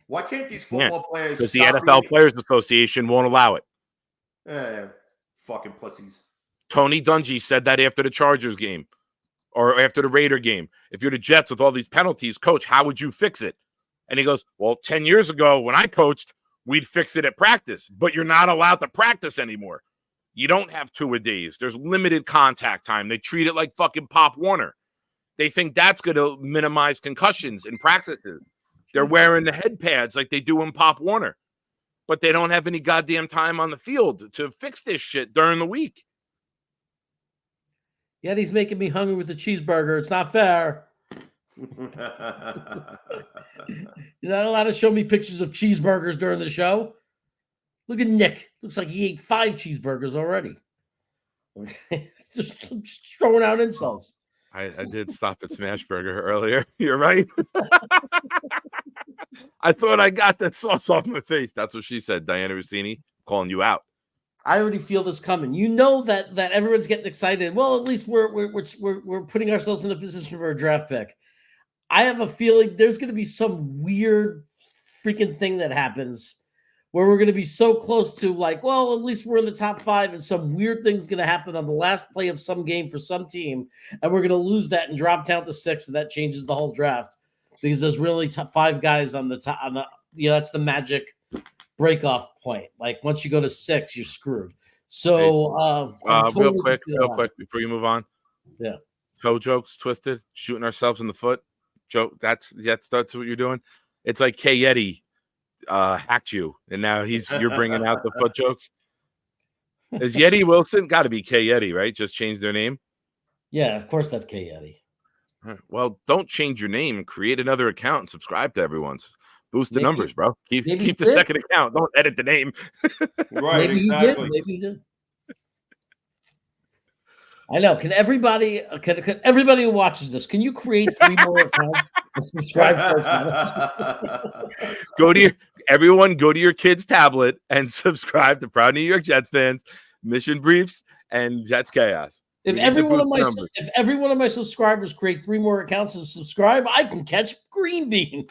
Why can't these football players? Because the NFL Players Association won't allow it. Fucking pussies. Tony Dungy said that after the Chargers game or after the Raider game. If you're the Jets with all these penalties, coach, how would you fix it? And he goes, well, 10 years ago when I coached, we'd fix it at practice, but you're not allowed to practice anymore. You don't have two-a-days. There's limited contact time. They treat it like fucking Pop Warner. They think that's going to minimize concussions in practices. They're wearing the head pads like they do in Pop Warner, but they don't have any goddamn time on the field to fix this shit during the week. Yet he's making me hungry with the cheeseburger. It's not fair. You're not allowed to show me pictures of cheeseburgers during the show. Look at Nick. Looks like he ate 5 cheeseburgers already. just throwing out insults. I did stop at Smashburger earlier. You're right. I thought I got that sauce off my face. That's what she said. Diana Rossini calling you out. I already feel this coming. You know that everyone's getting excited. Well, at least we're putting ourselves in a position for a draft pick. I have a feeling there's going to be some weird freaking thing that happens where we're going to be so close to like, well, at least we're in the top 5 and some weird thing's going to happen on the last play of some game for some team. And we're going to lose that and drop down to 6. And that changes the whole draft because there's really 5 guys on the top. That's the magic break-off point. Like once you go to 6, you're screwed. So real quick before you move on. Yeah. Toe jokes twisted, shooting ourselves in the foot. Joke. That's what you're doing. It's like K Yeti hacked you, and now you're bringing out the foot jokes. Is Yeti Wilson got to be K Yeti, right? Just change their name. Yeah, of course that's K Yeti. Right. Well, don't change your name. Create another account and subscribe to everyone's. Boost the numbers, bro. Keep the second account. Don't edit the name. Right. Maybe exactly. he did. Maybe he did. I know. Can everybody who watches this, can you create 3 more accounts and subscribe to Go to your kid's tablet and subscribe to Proud New York Jets Fans, Mission Briefs, and Jets Chaos. If every one of my subscribers create 3 more accounts and subscribe, I can catch Green Bean.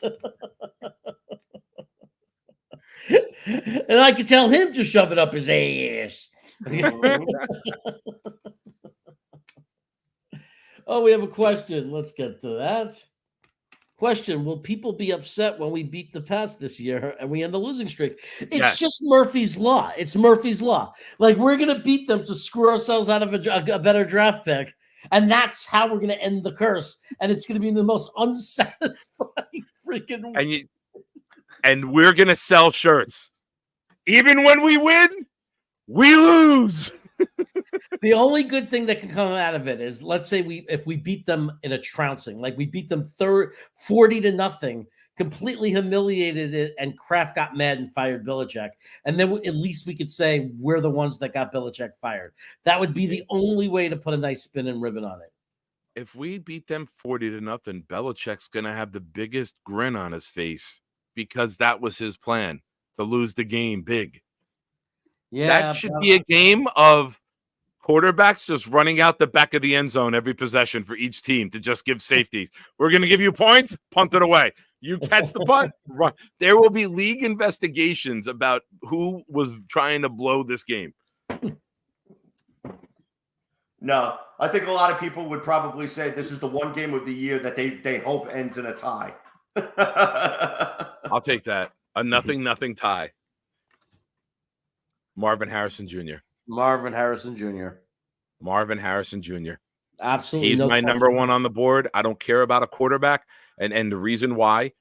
And I can tell him to shove it up his ass. Oh, we have a question. Let's get to that. Question: will people be upset when we beat the Pats this year and we end the losing streak? It's just Murphy's Law. It's Murphy's Law. Like, we're going to beat them to screw ourselves out of a better draft pick. And that's how we're going to end the curse. And it's going to be the most unsatisfying freaking... And we're going to sell shirts. Even when we win, we lose. The only good thing that can come out of it is, let's say if we beat them in a trouncing, like we beat them 40-0, completely humiliated it, and Kraft got mad and fired Belichick, and then at least we could say we're the ones that got Belichick fired. That would be the only way to put a nice spin and ribbon on it. If we beat them 40-0, Belichick's going to have the biggest grin on his face because that was his plan, to lose the game big. Yeah, that should be a game of quarterbacks just running out the back of the end zone every possession for each team to just give safeties. We're going to give you points, punt it away. You catch the punt, run. There will be league investigations about who was trying to blow this game. No, I think a lot of people would probably say this is the one game of the year that they hope ends in a tie. I'll take that. A 0-0 tie. Marvin Harrison Jr. Marvin Harrison Jr. Absolutely. He's my number 1 on the board. I don't care about a quarterback. And the reason why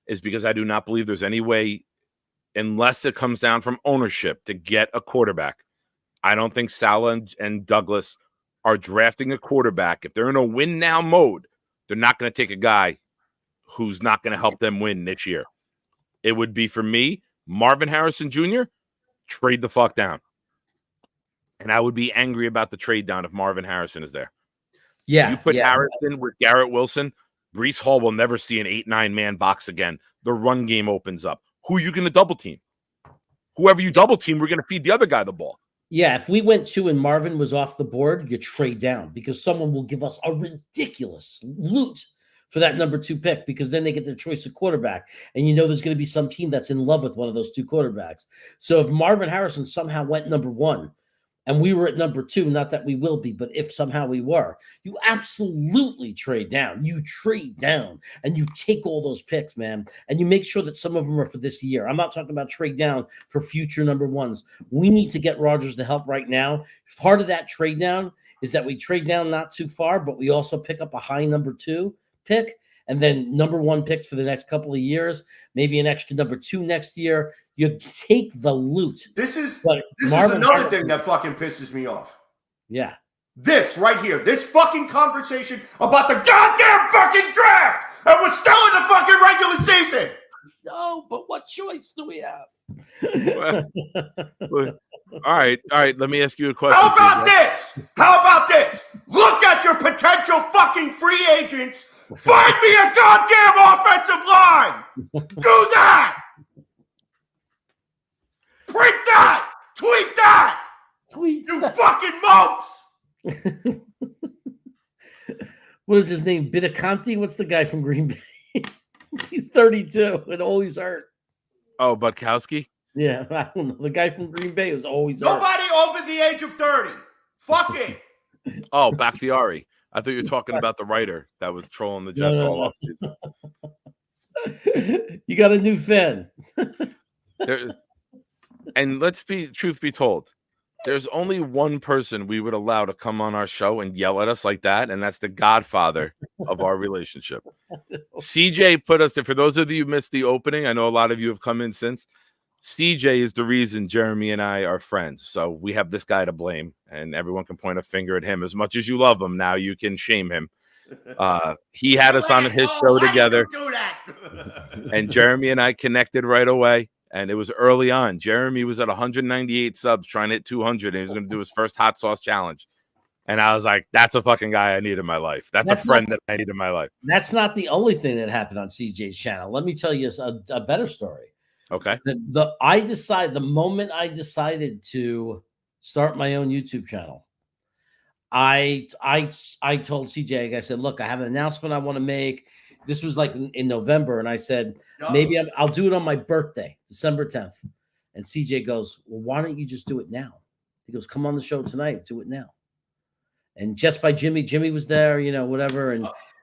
is because I do not believe there's any way, unless it comes down from ownership, to get a quarterback. I don't think Saleh and Douglas are drafting a quarterback. If they're in a win now mode, they're not going to take a guy who's not going to help them win this year. It would be, for me, Marvin Harrison Jr., trade the fuck down. And I would be angry about the trade down if Marvin Harrison is there. Yeah. You put Harrison with Garrett Wilson, Breece Hall will never see an 8-9 man box again. The run game opens up. Who are you going to double team? Whoever you double team, we're going to feed the other guy the ball. Yeah, if we went 2 and Marvin was off the board, you trade down because someone will give us a ridiculous loot for that number 2 pick because then they get their choice of quarterback. And there's going to be some team that's in love with one of those 2 quarterbacks. So if Marvin Harrison somehow went number 1 and we were at number 2, not that we will be, but if somehow we were, you absolutely trade down. You trade down and you take all those picks, man, and you make sure that some of them are for this year. I'm not talking about trade down for future number 1s. We need to get Rodgers to help right now. Part of that trade down is that we trade down not too far, but we also pick up a high number 2 pick and then number 1 picks for the next couple of years, maybe an extra number 2 next year. You take the loot. This is another thing that fucking pisses me off. Yeah. This right here, this fucking conversation about the goddamn fucking draft, and we're still in the fucking regular season. No, but what choice do we have? All right. Let me ask you a question. How about this? Look at your potential fucking free agents. Find me a goddamn offensive line. Do that. Print that. Tweet that. You fucking mopes. What is his name? Bittaconti? What's the guy from Green Bay? He's 32 and always hurt. Oh, Budkowski? Yeah, I don't know. The guy from Green Bay was always Nobody hurt. over the age of 30. Fuck it. Oh, Bakhtiari. I thought you were talking about the writer that was trolling the Jets all offseason. You got a new fan. And truth be told, there's only one person we would allow to come on our show and yell at us like that, and that's the godfather of our relationship. CJ put us there. For those of you who missed the opening, I know a lot of you have come in since. CJ is the reason Jeremy and I are friends. So we have this guy to blame, and everyone can point a finger at him. As much as you love him, now you can shame him. He had us on his show together, and Jeremy and I connected right away. And it was early on. Jeremy was at 198 subs trying to hit 200, and he was going to do his first hot sauce challenge. And I was like, that's a fucking guy I need in my life. That's a friend that I need in my life. That's not the only thing that happened on CJ's channel. Let me tell you a better story. Okay. The moment I decided to start my own YouTube channel, I told CJ, I said, look, I have an announcement I want to make. This was like in November, and I said, maybe I'll do it on my birthday, December 10th. And CJ goes, well, why don't you just do it now? He goes, come on the show tonight, do it now. And just by Jimmy was there, whatever,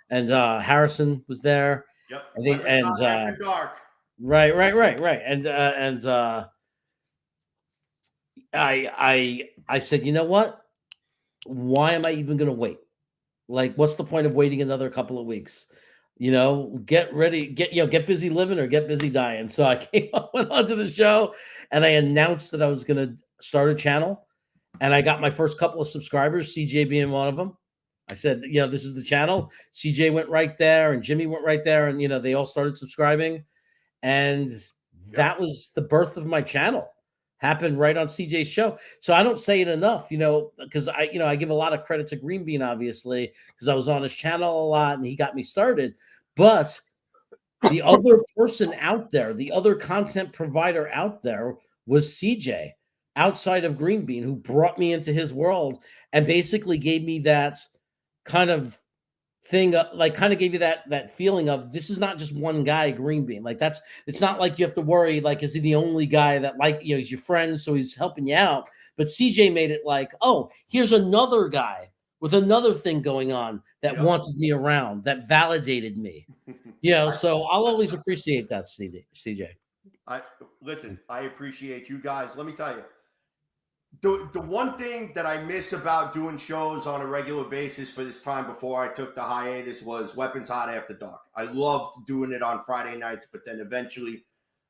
and Harrison was there. Yep. Right. And I said, you know what? Why am I even going to wait? Like, what's the point of waiting another couple of weeks? Get ready, get busy living or get busy dying. So I went onto the show and I announced that I was going to start a channel, and I got my first couple of subscribers, CJ being one of them. I said, this is the channel. CJ went right there and Jimmy went right there, and they all started subscribing, and that was the birth of my channel. Happened right on CJ's show. So I don't say it enough, because I give a lot of credit to Green Bean, obviously, because I was on his channel a lot and he got me started. But the other person out there, the other content provider out there was CJ outside of Green Bean, who brought me into his world and basically gave me that kind of thing, like kind of gave you that feeling of this is not just one guy, Green Bean. Like it's not like you have to worry, like, is he the only guy that, like, he's your friend, so he's helping you out. But CJ made it like, oh, here's another guy with another thing going on that wanted me around, that validated me. So I'll always appreciate that, CJ. I appreciate you guys. Let me tell you, the one thing that I miss about doing shows on a regular basis for this time before I took the hiatus was Weapons Hot After Dark. I loved doing it on Friday nights, but then eventually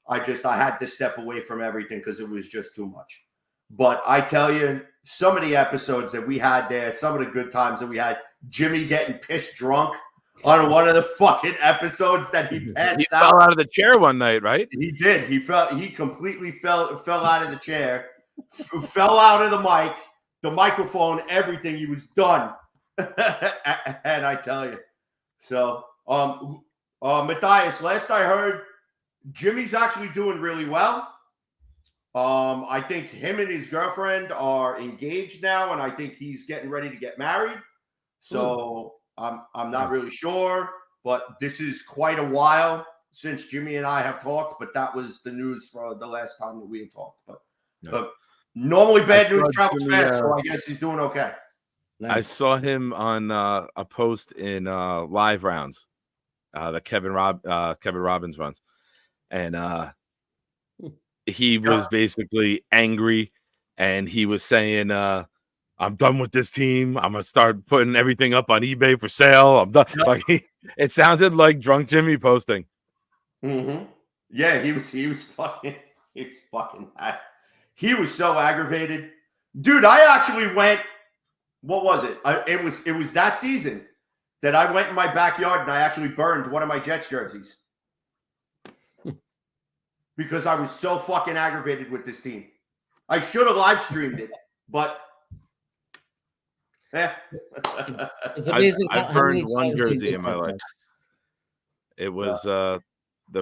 I had to step away from everything because it was just too much. But I tell you, some of the episodes that we had there, some of the good times that we had, Jimmy getting pissed drunk on one of the fucking episodes that he passed he out. Fell out of the chair one night, right? He did. He completely fell out of the chair. Fell out of the microphone, everything. He was done. And I tell you. So, Matthias, last I heard, Jimmy's actually doing really well. I think him and his girlfriend are engaged now, and I think he's getting ready to get married. So I'm not really sure, but this is quite a while since Jimmy and I have talked. But that was the news for the last time that we had talked. But normally bad news travels fast, so I guess he's doing okay. I saw him on a post in Live Rounds that Kevin Robbins runs, and he was basically angry, and he was saying, "I'm done with this team. I'm gonna start putting everything up on eBay for sale. I'm done." Like it sounded like drunk Jimmy posting. Mm-hmm. Yeah, he was fucking he was so aggravated, dude. I actually went. What was it? It was that season that I went in my backyard and I actually burned one of my Jets jerseys because I was so fucking aggravated with this team. I should have live streamed it, but it's amazing. I burned one jersey in my life. It was the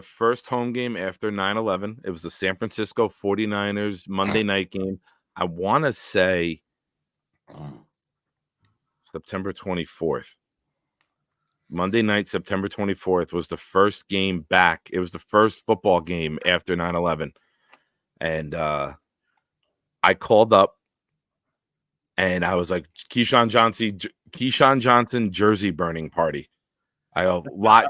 first home game after 9/11. It was the San Francisco 49ers Monday night game. I want to say September 24th. Monday night, September 24th was the first game back. It was the first football game after 9/11. And I called up and I was like, Keyshawn Johnson jersey burning party. I go, lot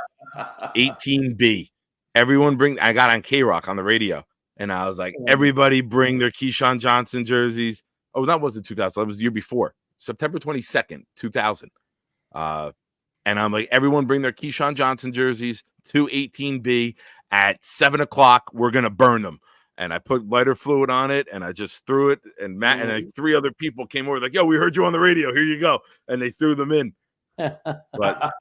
18B. I got on K-Rock on the radio. And I was like, everybody bring their Keyshawn Johnson jerseys. Oh, that wasn't 2000. That was the year before. September 22nd, 2000. And I'm like, everyone bring their Keyshawn Johnson jerseys to 18B at 7 o'clock. We're going to burn them. And I put lighter fluid on it and I just threw it. And Matt and like 3 other people came over like, yo, we heard you on the radio. Here you go. And they threw them in. But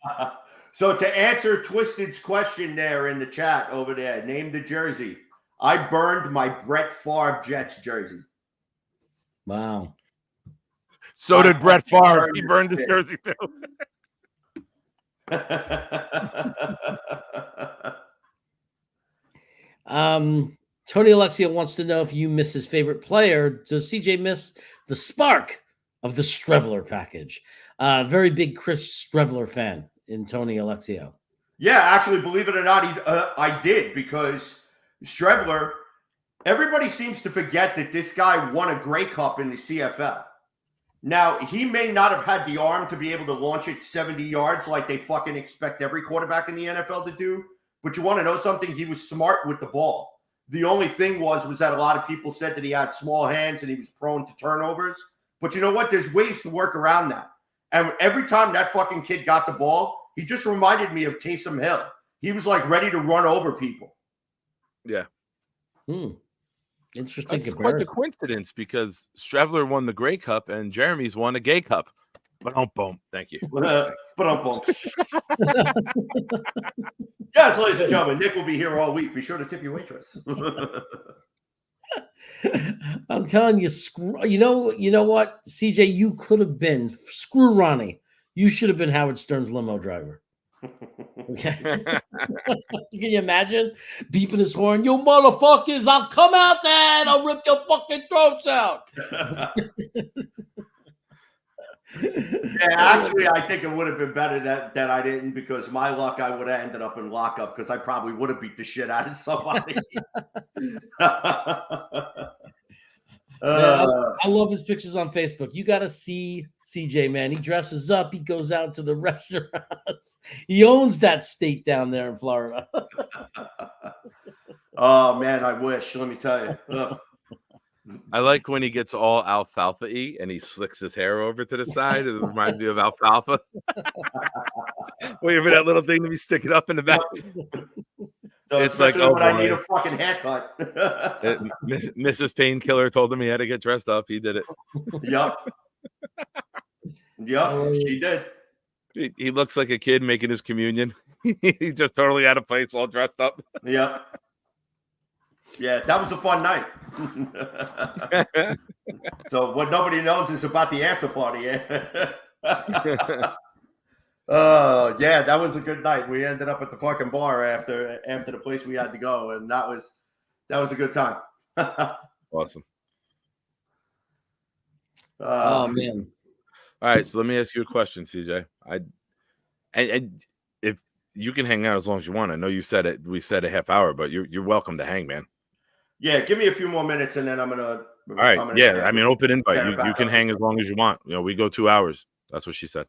so to answer Twisted's question there in the chat over there, name the jersey. I burned my Brett Favre Jets jersey. Wow. So did Brett Favre. He burned his jersey too. Tony Alexia wants to know if you miss his favorite player. Does CJ miss the spark of the Strevler package? Very big Chris Strevler fan in Tony Alexio. Yeah, actually, believe it or not, I did, because Strevler, everybody seems to forget that this guy won a Grey Cup in the CFL. Now, he may not have had the arm to be able to launch it 70 yards like they fucking expect every quarterback in the NFL to do. But you want to know something? He was smart with the ball. The only thing was that a lot of people said that he had small hands and he was prone to turnovers. But you know what? There's ways to work around that. And every time that fucking kid got the ball, he just reminded me of Taysom Hill. He was like ready to run over people. Yeah. Interesting. It's quite the coincidence because Strevler won the Grey Cup and Jeremy's won a Gay Cup. Boom. Thank you. Yes, ladies and gentlemen, Nick will be here all week. Be sure to tip your waitress. I'm telling you, you know what, CJ, you could have been screw Ronnie. You should have been Howard Stern's limo driver. Okay. Can you imagine beeping his horn? You motherfuckers, I'll come out there and I'll rip your fucking throats out. Yeah, actually, I think it would have been better that I didn't, because my luck, I would have ended up in lockup because I probably would have beat the shit out of somebody. I love his pictures on Facebook. You got to see CJ, man. He dresses up. He goes out to the restaurants. He owns that state down there in Florida. Oh, man, I wish. Let me tell you. I like when he gets all alfalfa-y and he slicks his hair over to the side. It reminds me of alfalfa. Wait for that little thing to be sticking up in the back. It's like, oh, when I need a fucking haircut. Mrs. Painkiller told him he had to get dressed up. He did it. Yep, she did. He looks like a kid making his communion. He just totally out of place, all dressed up. Yep. Yeah, that was a fun night. So what nobody knows is about the after party. Oh yeah, that was a good night. We ended up at the fucking bar after the place we had to go, and that was a good time. Awesome. Oh man. All right, so let me ask you a question, CJ. And if you can hang out as long as you want. I know you said it. We said a half hour, but you're welcome to hang, man. Yeah, give me a few more minutes, and then I'm gonna. All right. Yeah, I mean, open invite. You can hang as long as you want. You know, we go 2 hours. That's what she said.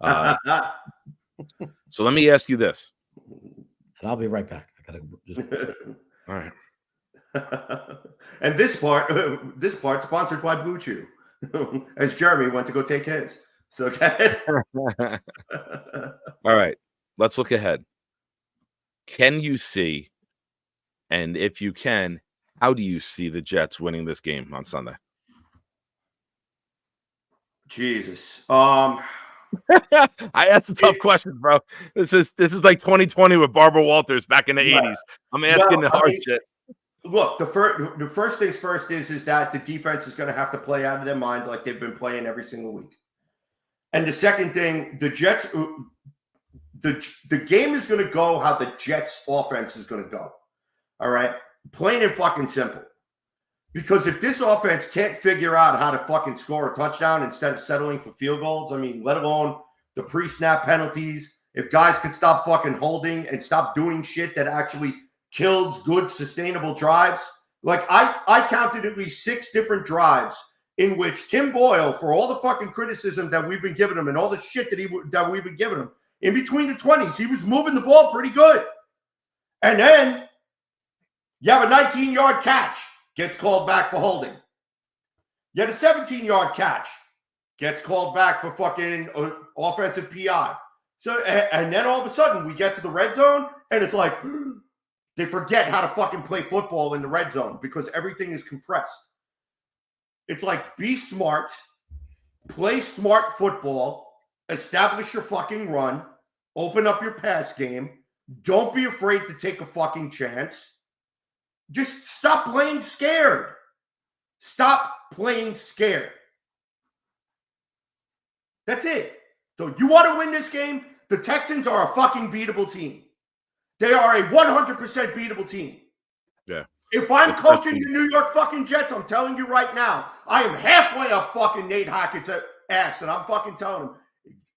So let me ask you this. And I'll be right back. I gotta just. All right. And this part sponsored by Blue Chew, as Jeremy went to go take his. So okay. All right. Let's look ahead. Can you see, and if you can, how do you see the Jets winning this game on Sunday? Jesus. I asked a tough question, bro. This is like 2020 with Barbara Walters back in the 80s. I'm asking the hard shit. Look, the first things first is that the defense is going to have to play out of their mind like they've been playing every single week. And the second thing, the Jets, the game is going to go how the Jets offense is going to go. All right? Plain and fucking simple. Because if this offense can't figure out how to fucking score a touchdown instead of settling for field goals, I mean, let alone the pre-snap penalties, if guys could stop fucking holding and stop doing shit that actually kills good, sustainable drives. Like, I counted at least 6 different drives in which Tim Boyle, for all the fucking criticism that we've been giving him and all the shit that we've been giving him, in between the 20s, he was moving the ball pretty good. And then you have a 19-yard catch, gets called back for holding. You had a 17-yard catch, gets called back for fucking offensive PI. So, and then all of a sudden, we get to the red zone, and it's like, they forget how to fucking play football in the red zone because everything is compressed. It's like, be smart, play smart football, establish your fucking run, open up your pass game, don't be afraid to take a fucking chance. Just stop playing scared. Stop playing scared. That's it. So you want to win this game? The Texans are a fucking beatable team. They are a 100% beatable team. Yeah. If I'm coaching the New York fucking Jets, I'm telling you right now, I am halfway up fucking Nate Hackett's ass, and I'm fucking telling him,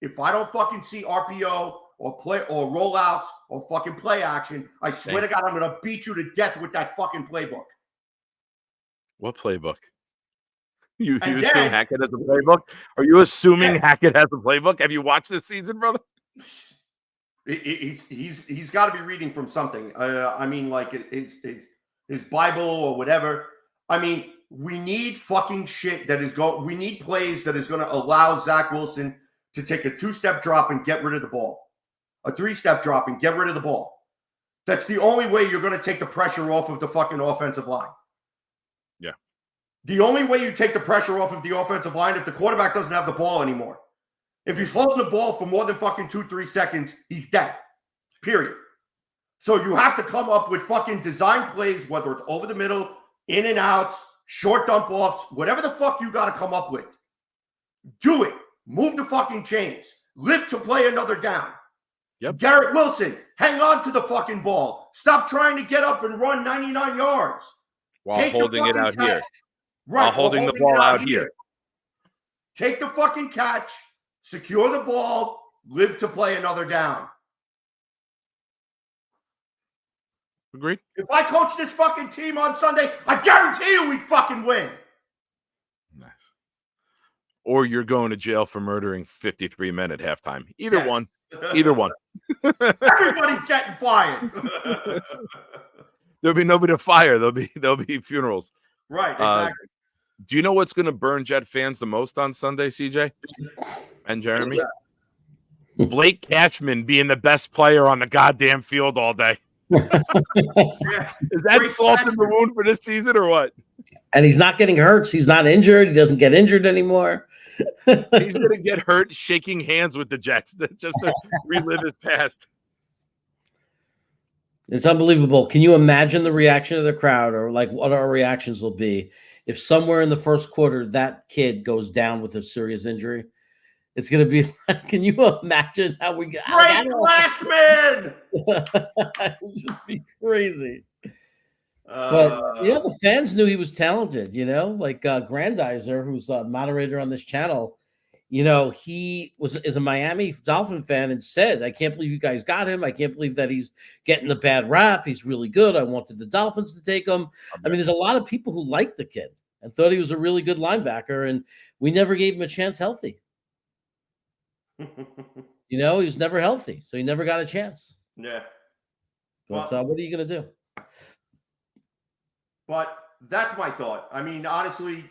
if I don't fucking see RPO or play or rollouts or fucking play action, I swear to God, I'm gonna beat you to death with that fucking playbook. What playbook? You assume Hackett has a playbook? Are you assuming Hackett has a playbook? Have you watched this season, brother? He's got to be reading from something. I mean, like his Bible or whatever. I mean, we need fucking shit that is going. We need plays that is going to allow Zach Wilson to take a 2-step drop and get rid of the ball, a 3-step drop and get rid of the ball. That's the only way you're going to take the pressure off of the fucking offensive line. Yeah. The only way you take the pressure off of the offensive line if the quarterback doesn't have the ball anymore. If he's holding the ball for more than fucking 2-3 seconds, he's dead. Period. So you have to come up with fucking design plays, whether it's over the middle, in and outs, short dump offs, whatever the fuck you got to come up with. Do it. Move the fucking chains. Live to play another down. Yep. Garrett Wilson, hang on to the fucking ball. Stop trying to get up and run 99 yards. While holding it out here. Right. While holding the ball out here. Take the fucking catch. Secure the ball, live to play another down. Agreed. If I coach this fucking team on Sunday, I guarantee you we'd fucking win. Nice. Or you're going to jail for murdering 53 men at halftime. Either one. Either one. Everybody's getting fired. There'll be nobody to fire. There'll be funerals. Right, exactly. Do you know what's going to burn Jet fans the most on Sunday, CJ? And Jeremy? Blake Cashman being the best player on the goddamn field all day. Is that salt in the wound for this season or what? And he's not getting hurt. He's not injured. He doesn't get injured anymore. He's going to get hurt shaking hands with the Jets just to relive his past. It's unbelievable. Can you imagine the reaction of the crowd, or like what our reactions will be if somewhere in the first quarter that kid goes down with a serious injury? It's going to be like, can you imagine how we got Great Glassman! It would just be crazy. But the fans knew he was talented, like Grandizer, who's a moderator on this channel. He is a Miami Dolphin fan and said, I can't believe you guys got him. I can't believe that he's getting the bad rap. He's really good. I wanted the Dolphins to take him. I mean, there's a lot of people who liked the kid and thought he was a really good linebacker, and we never gave him a chance healthy. He was never healthy, so he never got a chance. Yeah. But what are you going to do? But that's my thought. I mean, honestly,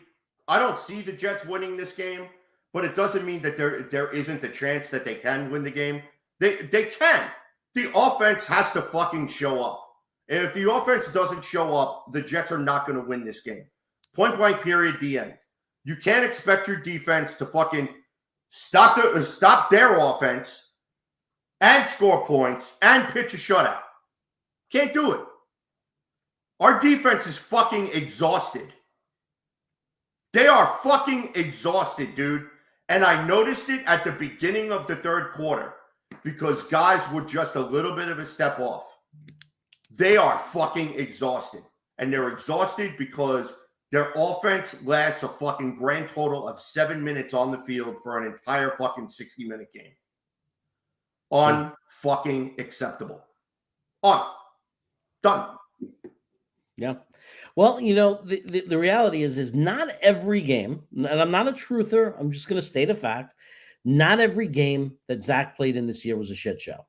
I don't see the Jets winning this game, but it doesn't mean that there isn't a chance that they can win the game. They can. The offense has to fucking show up. And if the offense doesn't show up, the Jets are not going to win this game. Point blank, period, the end. You can't expect your defense to fucking stop their offense and score points and pitch a shutout. Can't do it. Our defense is fucking exhausted. They are fucking exhausted, dude. And I noticed it at the beginning of the third quarter because guys were just a little bit of a step off. They are fucking exhausted. And they're exhausted because their offense lasts a fucking grand total of 7 minutes on the field for an entire fucking 60-minute game. Unfucking acceptable. Done. Yeah. Well, the reality is not every game, and I'm not a truther, I'm just going to state a fact, not every game that Zach played in this year was a shit show,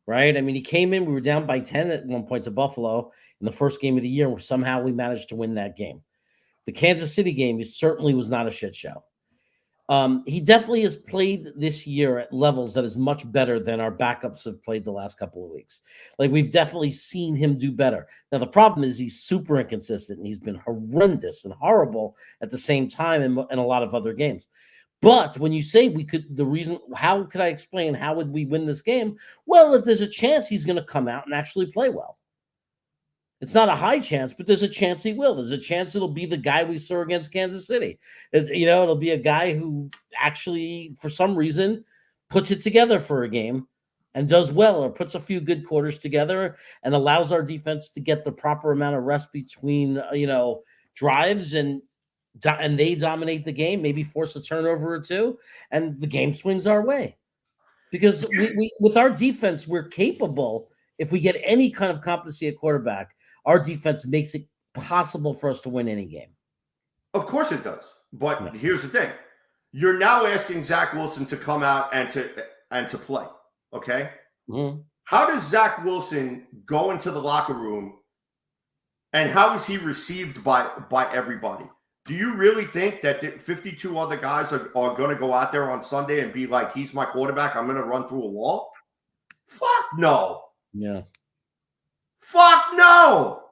right? I mean, he came in, we were down by 10 at one point to Buffalo in the first game of the year, and somehow we managed to win that game. The Kansas City game certainly was not a shit show. He definitely has played this year at levels that is much better than our backups have played the last couple of weeks. Like, we've definitely seen him do better. Now, the problem is he's super inconsistent, and he's been horrendous and horrible at the same time in a lot of other games. But when you say how could I explain how would we win this game? Well, if there's a chance he's going to come out and actually play well. It's not a high chance, but there's a chance he will. There's a chance it'll be the guy we saw against Kansas City. It'll be a guy who actually, for some reason, puts it together for a game and does well, or puts a few good quarters together and allows our defense to get the proper amount of rest between, drives and they dominate the game, maybe force a turnover or two, and the game swings our way. Because we with our defense, we're capable, if we get any kind of competency at quarterback, our defense makes it possible for us to win any game. Of course it does. But Here's the thing. You're now asking Zach Wilson to come out and to play. Okay? Mm-hmm. How does Zach Wilson go into the locker room and how is he received by everybody? Do you really think that the 52 other guys are going to go out there on Sunday and be like, he's my quarterback, I'm going to run through a wall? Fuck no. Yeah. Fuck no.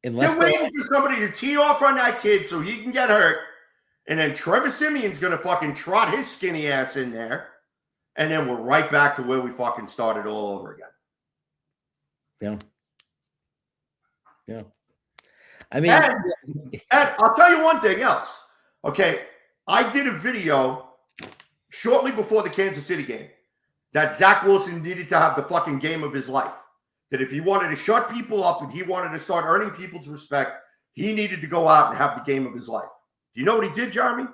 Unless they're waiting for somebody to tee off on that kid so he can get hurt. And then Trevor Simeon's going to fucking trot his skinny ass in there. And then we're right back to where we fucking started all over again. Yeah. Yeah. I mean, and I'll tell you one thing else. Okay. I did a video shortly before the Kansas City game that Zach Wilson needed to have the fucking game of his life. That if he wanted to shut people up and he wanted to start earning people's respect, he needed to go out and have the game of his life. Do you know what he did, Jeremy?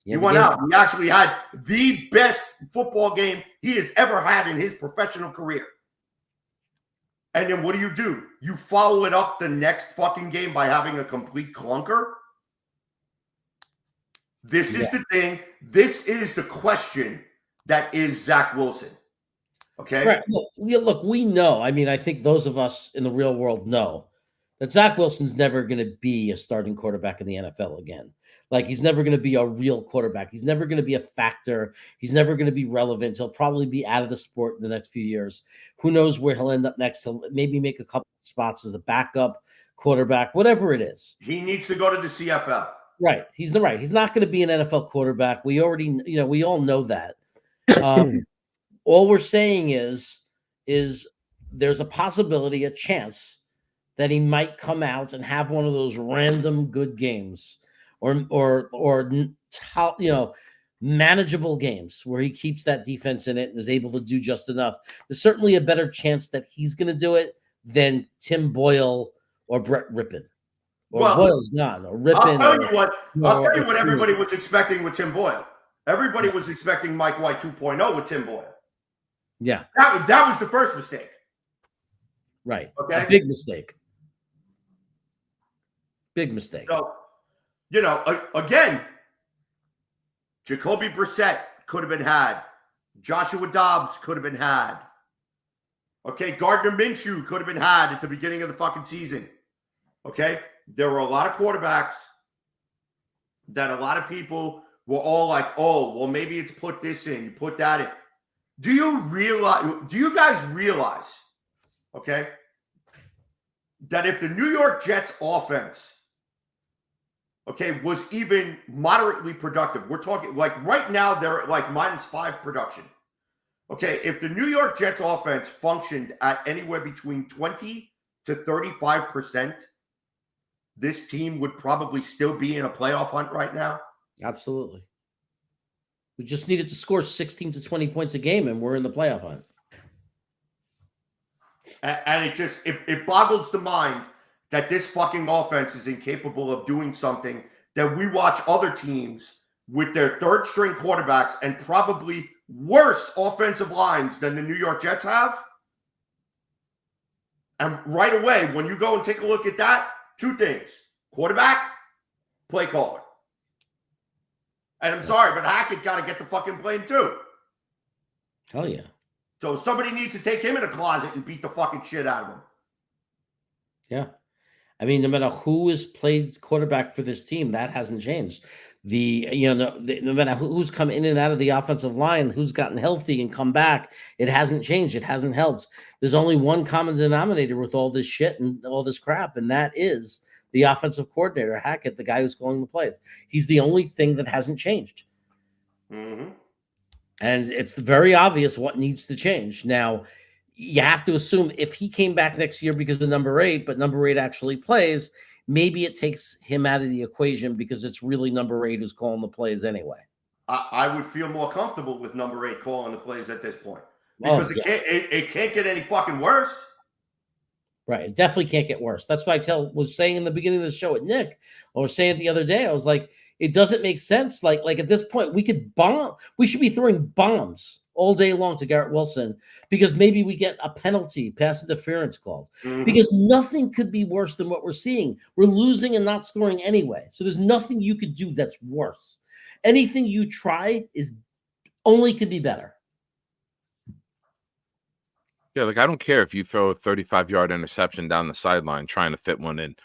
He went out. He actually had the best football game he has ever had in his professional career. And then what do? You follow it up the next fucking game by having a complete clunker? This is the thing. This is the question that is Zach Wilson. Okay? Right. Look, we know. I mean, I think those of us in the real world know that Zach Wilson's never going to be a starting quarterback in the NFL again. Like, he's never going to be a real quarterback. He's never going to be a factor. He's never going to be relevant. He'll probably be out of the sport in the next few years. Who knows where he'll end up next? He'll maybe make a couple of spots as a backup quarterback, whatever it is. He needs to go to the CFL. Right. He's not going to be an NFL quarterback. We already, we all know that. All we're saying is there's a possibility, a chance that he might come out and have one of those random good games or manageable games where he keeps that defense in it and is able to do just enough, there's certainly a better chance that he's going to do it than Tim Boyle or Brett Rippon. Or Boyle's gone, or Rippon. I'll tell you what everybody was expecting with Tim Boyle. Everybody was expecting Mike White 2.0 with Tim Boyle. Yeah. That was the first mistake. Right. Okay. A big mistake. Big mistake. So, again, Jacoby Brissett could have been had. Joshua Dobbs could have been had. Okay, Gardner Minshew could have been had at the beginning of the fucking season. Okay? There were a lot of quarterbacks that a lot of people were all like, oh, well, maybe it's put this in, you put that in. Do you guys realize, okay, that if the New York Jets offense, okay, was even moderately productive, we're talking like right now they're at like -5 production. Okay, if the New York Jets offense functioned at anywhere between 20 to 35%, this team would probably still be in a playoff hunt right now. Absolutely. We just needed to score 16 to 20 points a game, and we're in the playoff hunt. And it boggles the mind that this fucking offense is incapable of doing something that we watch other teams with their third string quarterbacks and probably worse offensive lines than the New York Jets have. And right away, when you go and take a look at that, two things: quarterback, play caller. And I'm sorry, but Hackett got to get the fucking blame too. Hell yeah. So somebody needs to take him in a closet and beat the fucking shit out of him. Yeah. I mean, no matter who has played quarterback for this team, that hasn't changed. No matter who's come in and out of the offensive line, who's gotten healthy and come back, it hasn't changed. It hasn't helped. There's only one common denominator with all this shit and all this crap, and that is the offensive coordinator, Hackett, the guy who's calling the plays. He's the only thing that hasn't changed. Mm-hmm. And it's very obvious what needs to change. Now, you have to assume if he came back next year because of number 8, but number 8 actually plays, maybe it takes him out of the equation because it's really number 8 who's calling the plays anyway. I would feel more comfortable with number 8 calling the plays at this point because it can't get any fucking worse. Right. It definitely can't get worse. That's what I was saying in the beginning of the show at Nick. I was saying it the other day. I was like, it doesn't make sense. Like at this point, we should be throwing bombs all day long to Garrett Wilson because maybe we get a penalty, pass interference called. Mm-hmm. Because nothing could be worse than what we're seeing. We're losing and not scoring anyway. So there's nothing you could do that's worse. Anything you try only could be better. Yeah, like I don't care if you throw a 35-yard interception down the sideline trying to fit one in.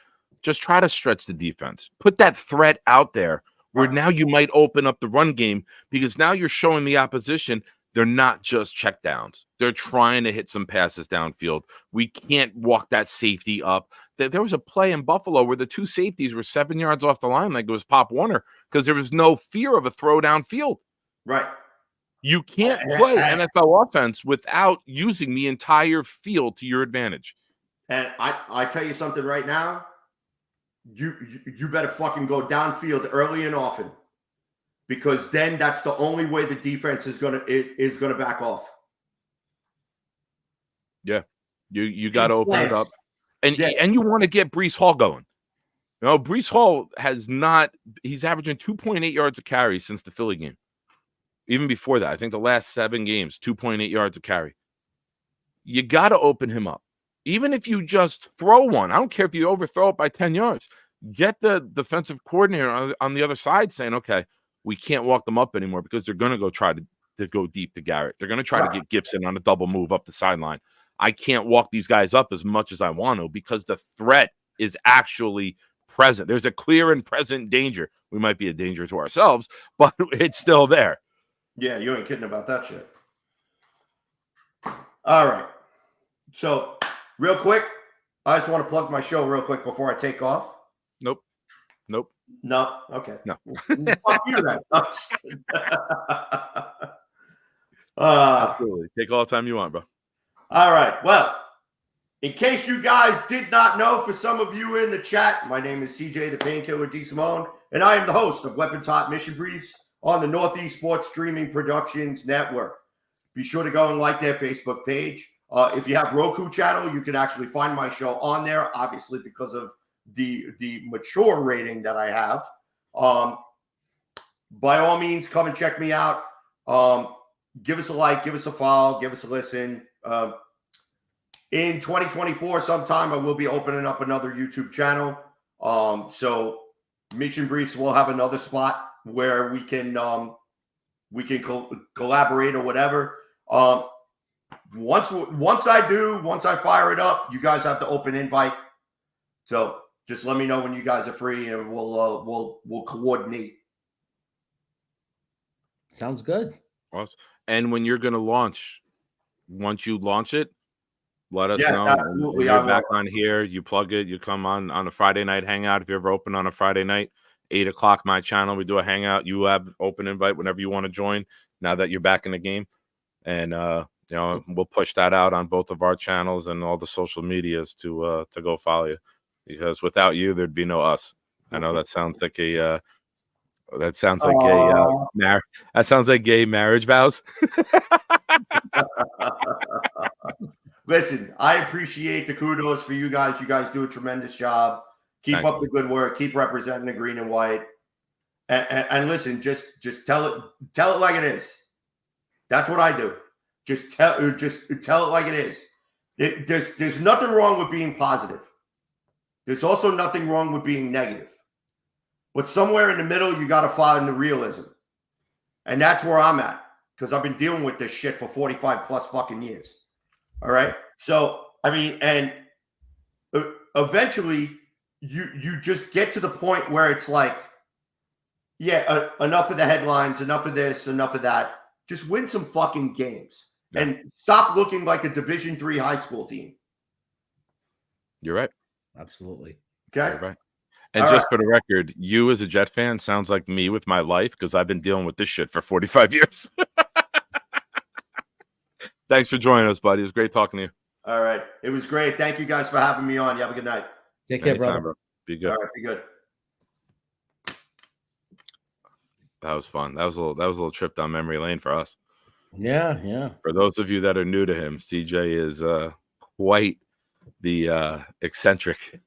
Just try to stretch the defense. Put that threat out there where now you might open up the run game because now you're showing the opposition they're not just checkdowns. They're trying to hit some passes downfield. We can't walk that safety up. There was a play in Buffalo where the two safeties were 7 yards off the line like it was Pop Warner because there was no fear of a throw downfield. Right. You can't play NFL offense without using the entire field to your advantage. And I tell you something right now. You better fucking go downfield early and often, because then that's the only way the defense is gonna back off. Yeah, you got to open it up, and you want to get Breece Hall going. You know, Breece Hall he's averaging 2.8 yards a carry since the Philly game. Even before that, I think the last 7 games, 2.8 yards a carry. You got to open him up. Even if you just throw one, I don't care if you overthrow it by 10 yards. Get the defensive coordinator on the other side saying, okay, we can't walk them up anymore because they're going to go try to go deep to Garrett. They're going to try to get Gibson on a double move up the sideline. I can't walk these guys up as much as I want to because the threat is actually present. There's a clear and present danger. We might be a danger to ourselves, but it's still there. Yeah, you ain't kidding about that shit. All right. So, real quick, I just want to plug my show real quick before I take off. Nope. No? Okay. No. Fuck you then. Absolutely. Take all the time you want, bro. All right. Well, In case you guys did not know, for some of you in the chat, my name is CJ the Painkiller D. Simone, and I am the host of Weapon Top Mission Briefs on the Northeast Sports Streaming Productions Network. Be sure to go and like their Facebook page. If you have Roku channel, you can actually find my show on there, obviously because of the mature rating that I have. By all means, come and check me out. Give us a like, give us a follow, give us a listen. In 2024, sometime I will be opening up another YouTube channel. So Mission Briefs will have another spot where we can collaborate or whatever. Once I fire it up, you guys have to open invite. So just let me know when you guys are free, and we'll coordinate. Sounds good. Awesome. And when you're going to launch, once you launch it, let us know. Absolutely. You're back on here. You plug it. You come on a Friday night hangout. If you're ever open on a Friday night, 8 o'clock, my channel, we do a hangout. You have open invite whenever you want to join now that you're back in the game. And, we'll push that out on both of our channels and all the social medias to go follow you, because without you, there'd be no us. I know that sounds like gay marriage vows. Listen, I appreciate the kudos for you guys. You guys do a tremendous job. Keep up the good work. Keep representing the green and white. And listen, just tell it like it is. That's what I do. Just tell it like it is. There's nothing wrong with being positive. There's also nothing wrong with being negative. But somewhere in the middle, you got to find the realism. And that's where I'm at, because I've been dealing with this shit for 45 plus fucking years. All right. So, I mean, and eventually you just get to the point where it's like, yeah, enough of the headlines, enough of this, enough of that. Just win some fucking games and stop looking like a Division III high school team. You're right. Absolutely. Okay. You're right. And just for the record, you as a Jet fan sounds like me with my life, because I've been dealing with this shit for 45 years. Thanks for joining us, buddy. It was great talking to you. All right. It was great. Thank you guys for having me on. You have a good night. Take care, brother. Bro. Be good. All right. Be good. That was fun. That was a little trip down memory lane for us. Yeah. For those of you that are new to him, CJ is quite the eccentric.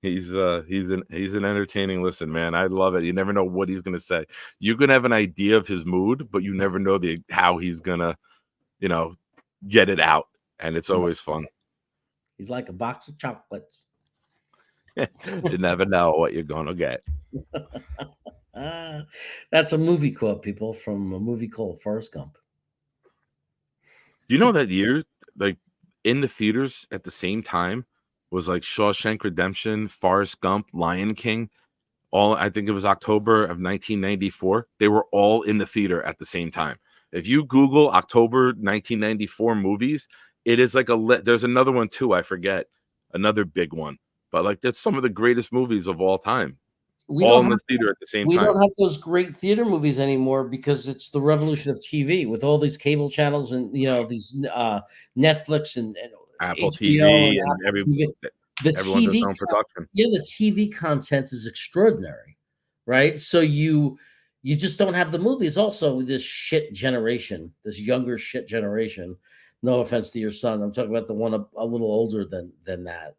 He's an entertaining listen, man. I love it. You never know what he's gonna say. You can have an idea of his mood, but you never know how he's gonna, get it out. And it's always fun. He's like a box of chocolates. You never know what you're gonna get. That's a movie quote, people, from a movie called Forrest Gump. You know that year, like in the theaters at the same time, was like Shawshank Redemption, Forrest Gump, Lion King. I think it was October of 1994. They were all in the theater at the same time. If you Google October 1994 movies, it is like there's another one too. I forget, another big one, but like that's some of the greatest movies of all time. All in the theater at the same time. We don't have those great theater movies anymore because it's the revolution of TV with all these cable channels and these Netflix and Apple HBO TV and everyone does their own production. Yeah, the TV content is extraordinary, right? So you just don't have the movies. Also, this shit generation, this younger shit generation. No offense to your son, I'm talking about the one a little older than that.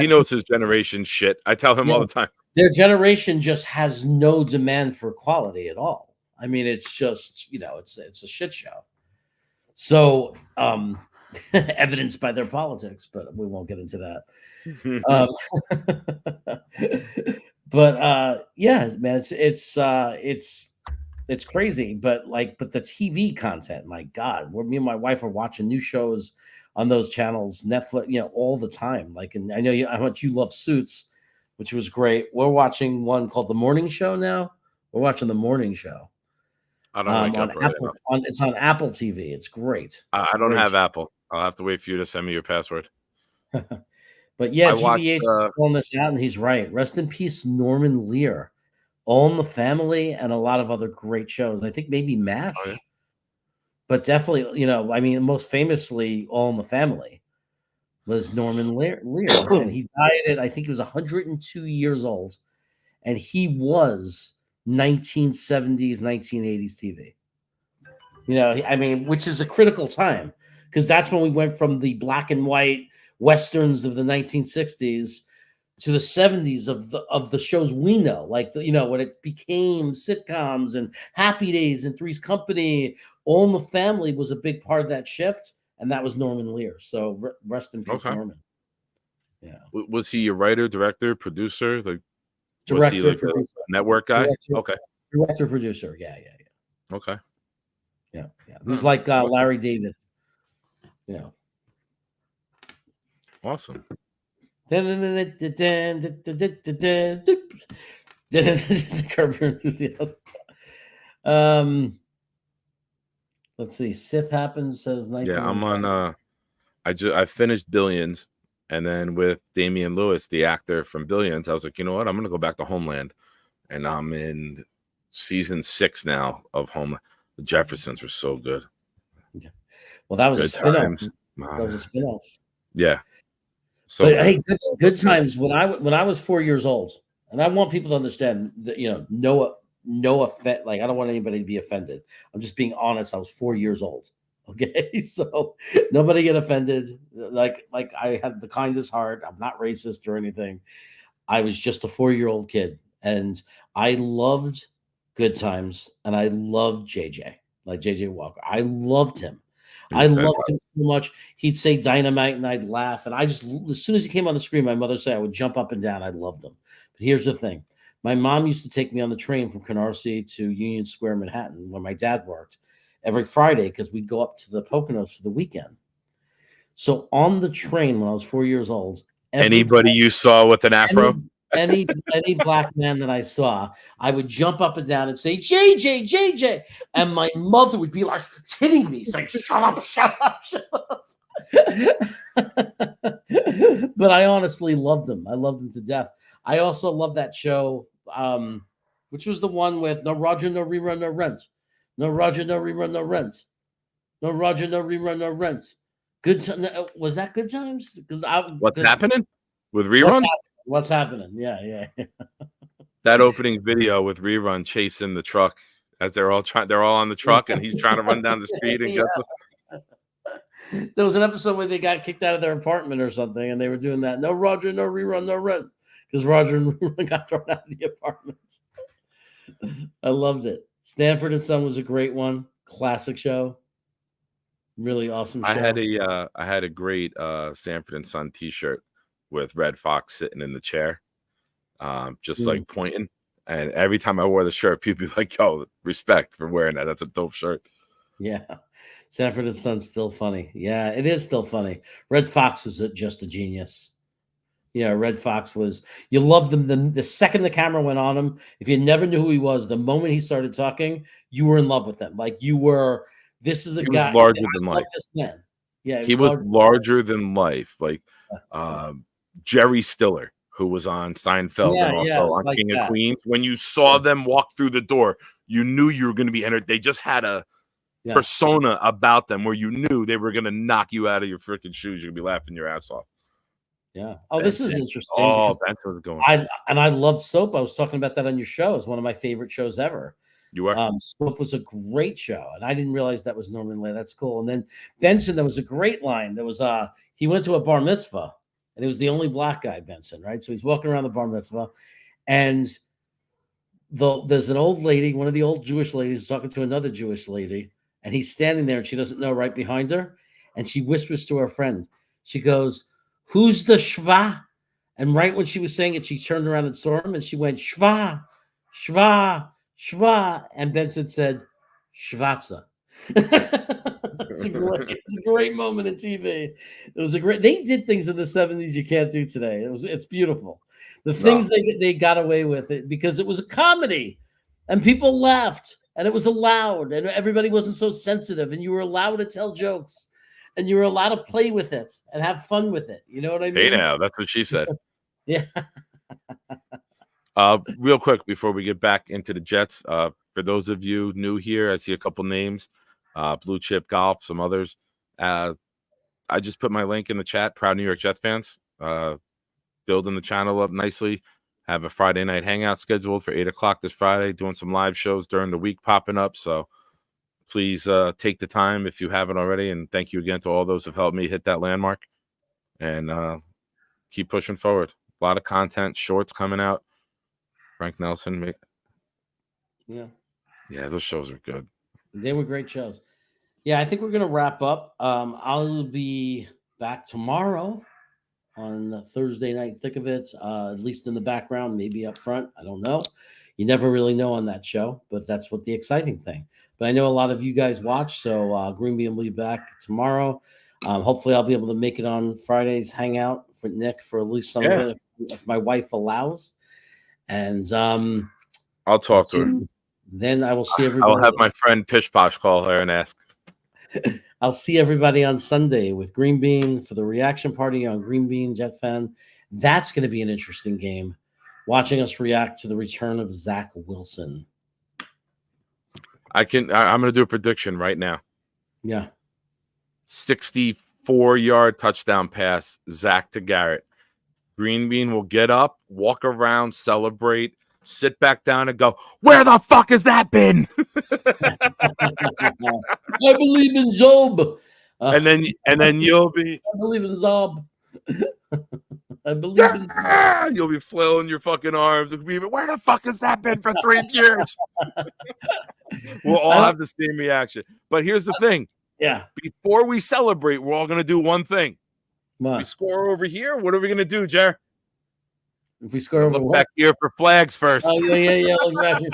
He knows his generation shit. I tell him all the time. Their generation just has no demand for quality at all. I mean, it's just it's a shit show. So. Evidenced by their politics, but we won't get into that. Yeah, man, it's crazy. But the TV content, my God, me and my wife are watching new shows on those channels, Netflix, all the time. And I know how much you love Suits, which was great. We're watching one called The Morning Show now. We're watching The Morning Show. I don't on Apple. It's on Apple TV. It's great. I don't have Apple. I'll have to wait for you to send me your password. But yeah, GVH is pulling this out, and he's right. Rest in peace, Norman Lear. All in the Family and a lot of other great shows. I think maybe MASH. Oh, yeah. But definitely, most famously, All in the Family. was Norman Lear, and he died at, I think he was 102 years old, and he was 1970s, 1980s TV. You know, I mean, which is a critical time because that's when we went from the black and white westerns of the 1960s to the 70s of the shows we know, like you know, when it became sitcoms and Happy Days and Three's Company. All in the Family was a big part of that shift, and that was Norman Lear. So rest in peace, Norman. Yeah. Was he a writer, director, producer? Like, Director, was he like producer. a network guy? Director, okay. Director, producer. Yeah. Okay. Yeah. He was like Larry David. You know. Awesome. Curb Your Enthusiasm. Let's see. Sith Happens says 19. Yeah, I'm on. I finished Billions, and then with Damian Lewis, the actor from Billions, I was like, you know what? I'm gonna go back to Homeland, and I'm in season 6 now of Homeland. The Jeffersons were so good. Well, that was a spin-off. That was a spin-off. Yeah. So but hey, good times when I was 4 years old, and I want people to understand that, you know, no offense. Like, I don't want anybody to be offended. I'm just being honest. I was 4 years old. Okay, so nobody get offended. Like I had the kindest heart. I'm not racist or anything. I was just a 4-year-old kid, and I loved Good Times, and I loved JJ, like JJ Walker. I loved him. I loved him so much. He'd say dynamite, and I'd laugh. And I just, as soon as he came on the screen, my mother said I would jump up and down. I loved him. But here's the thing: my mom used to take me on the train from Canarsie to Union Square, Manhattan, where my dad worked, every Friday, because we'd go up to the Poconos for the weekend. So on the train when I was 4 years old, anybody you saw with an afro, any black man that I saw, I would jump up and down and say, JJ, and my mother would be like hitting me, saying, shut up. But I honestly loved him. I loved him to death. I also love that show, which was the one with No Roger, No Rerun, No Rent. No Roger, No Rerun, No Rent. No Roger, No Rerun, No Rent. Was that Good Times? Because what's happening with Rerun? What's happening? Yeah. That opening video with Rerun chasing the truck as they're all on the truck, and he's trying to run down the street and get them. There was an episode where they got kicked out of their apartment or something, and they were doing that. No Roger, no rerun, no rent, because Roger and Rerun got thrown out of the apartment. I loved it. Stanford and Son was a great one. Classic show. Really awesome show. I had a great Sanford and Son t-shirt with Red Fox sitting in the chair, just like pointing. And every time I wore the shirt, people be like, yo, respect for wearing that. That's a dope shirt. Yeah. Sanford and Son's still funny. Yeah, it is still funny. Red Fox is just a genius. Yeah, Red Fox was, you loved him. The second the camera went on him, if you never knew who he was, the moment he started talking, you were in love with him. Like you were, this is a guy. He was larger than life. This man. Yeah, he was larger than life. Like Jerry Stiller, who was on Seinfeld and also on King of Queens. When you saw them walk through the door, you knew you were going to be entered. They just had a persona about them where you knew they were going to knock you out of your freaking shoes. You're going to be laughing your ass off. Yeah. Oh, Benson. This is interesting. Oh, Benson was going. I loved Soap. I was talking about that on your show. It's one of my favorite shows ever. You were. Soap was a great show, and I didn't realize that was Norman Lear. That's cool. And then Benson, there was a great line. There was he went to a bar mitzvah, and it was the only black guy, Benson, right? So he's walking around the bar mitzvah, and there's an old lady, one of the old Jewish ladies, talking to another Jewish lady, and he's standing there, and she doesn't know, right behind her, and she whispers to her friend. She goes, "Who's the shva?" And right when she was saying it, she turned around and saw him, and she went, "Shva, shva, shva," and Benson said, "Shvatza." It's a great moment in TV. It was a great. They did things in the 70s you can't do today. It's beautiful. The things they got away with it because it was a comedy, and people laughed, and it was allowed, and everybody wasn't so sensitive, and you were allowed to tell jokes, and you were allowed to play with it and have fun with it. You know what I mean? Hey, now that's what she said. Yeah. Real quick before we get back into the Jets, for those of you new here, I see a couple names, Blue Chip Golf, some others. I just put my link in the chat. Proud New York Jets fans. Building the channel up nicely. Have a Friday night hangout scheduled for 8 o'clock this Friday. Doing some live shows during the week popping up. So please take the time if you haven't already. And thank you again to all those who've helped me hit that landmark. And keep pushing forward. A lot of content, shorts coming out. Frank Nelson. Yeah, those shows are good. They were great shows. Yeah, I think we're going to wrap up. I'll be back tomorrow on the Thursday Night Thick of It, at least in the background, maybe up front. I don't know. You never really know on that show, but that's what the exciting thing. But I know a lot of you guys watch, so Green Bean will be back tomorrow. Hopefully, I'll be able to make it on Friday's hangout for Nick for at least some of it, if my wife allows. And I'll talk to her. Then I will see everybody. I'll have my friend Pish Posh call her and ask. I'll see everybody on Sunday with Green Bean for the reaction party on Green Bean Jet Fan. That's going to be an interesting game. Watching us react to the return of Zach Wilson. I'm going to do a prediction right now. Yeah. 64-yard touchdown pass, Zach to Garrett. Green Bean will get up, walk around, celebrate, sit back down and go, where the fuck has that been? I believe in Job. And then you'll be, I believe in Zob. I believe in Zob. You'll be flailing your fucking arms. Where the fuck has that been for 3 years? We'll all have the same reaction. But here's the thing. Yeah. Before we celebrate, we're all going to do one thing. What? We score over here. What are we going to do, Jer? If we score over look back here for flags first. Oh, yeah. Look back here.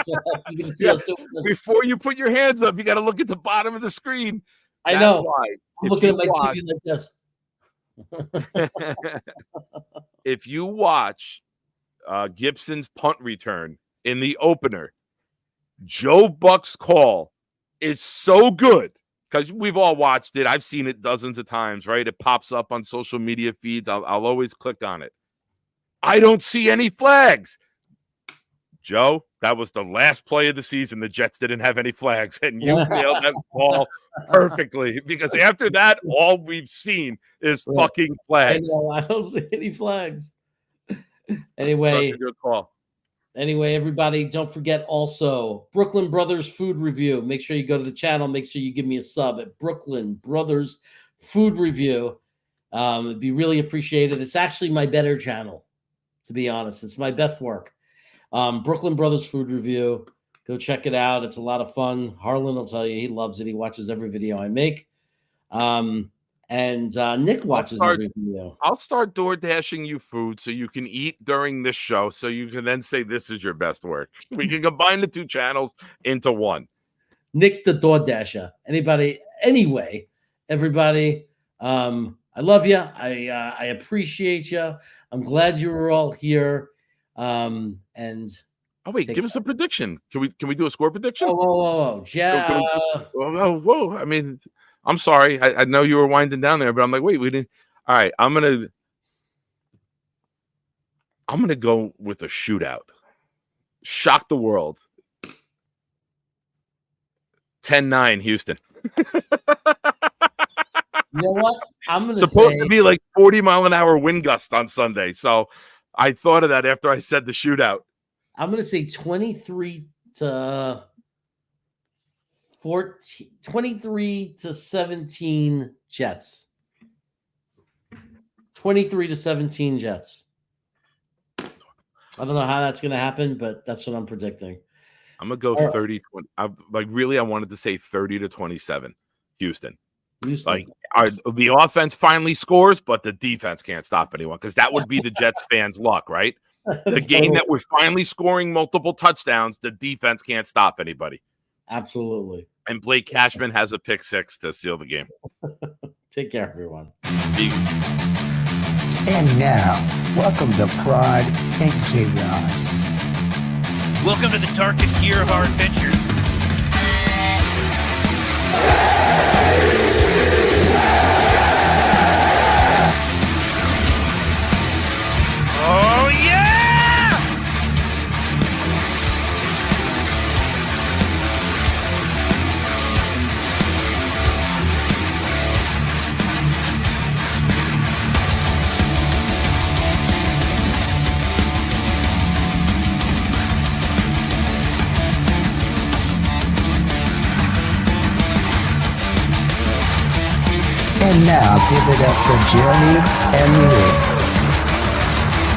You can see us doing this. Before you put your hands up, you got to look at the bottom of the screen. I know. Why. I'm looking at my TV like this. If you watch Gibson's punt return in the opener, Joe Buck's call is so good because we've all watched it. I've seen it dozens of times, right? It pops up on social media feeds. I'll always click on it. I don't see any flags. Joe, that was the last play of the season. The Jets didn't have any flags, and you nailed that call perfectly because after that, all we've seen is fucking flags. I don't see any flags. Anyway, such a good call. Anyway, everybody, don't forget also Brooklyn Brothers Food Review. Make sure you go to the channel. Make sure you give me a sub at Brooklyn Brothers Food Review. It'd be really appreciated. It's actually my better channel, to be honest. It's my best work. Brooklyn Brothers Food Review. Go check it out. It's a lot of fun. Harlan will tell you he loves it. He watches every video I make. And Nick watches every video. I'll start door dashing you food so you can eat during this show so you can then say this is your best work. We can combine the two channels into one. Nick the Door Dasher. Anyway, everybody, I love you. I appreciate you. I'm glad you were all here. And oh wait, give us a prediction. Can we do a score prediction? Whoa. Yeah. Whoa. I mean, I'm sorry. I know you were winding down there, but I'm like, wait, we didn't. All right, I'm gonna go with a shootout. Shock the world. 10-9 Houston. You know what? I'm gonna supposed to be like 40-mile-an-hour wind gust on Sunday. So I thought of that after I said the shootout. I'm gonna say 23 to 17 Jets. 23 to 17 Jets. I don't know how that's going to happen, but that's what I'm predicting. I'm going to go 30. I wanted to say 30 to 27 Houston. Like the offense finally scores, but the defense can't stop anyone because that would be the Jets fans' luck, right? The game that we're finally scoring multiple touchdowns, the defense can't stop anybody. Absolutely. And Blake Cashman has a pick six to seal the game. Take care, everyone. And now, welcome to Pride and Chaos. Welcome to the darkest year of our adventures. Oh, yeah! now give it up for Jeremy and Rick.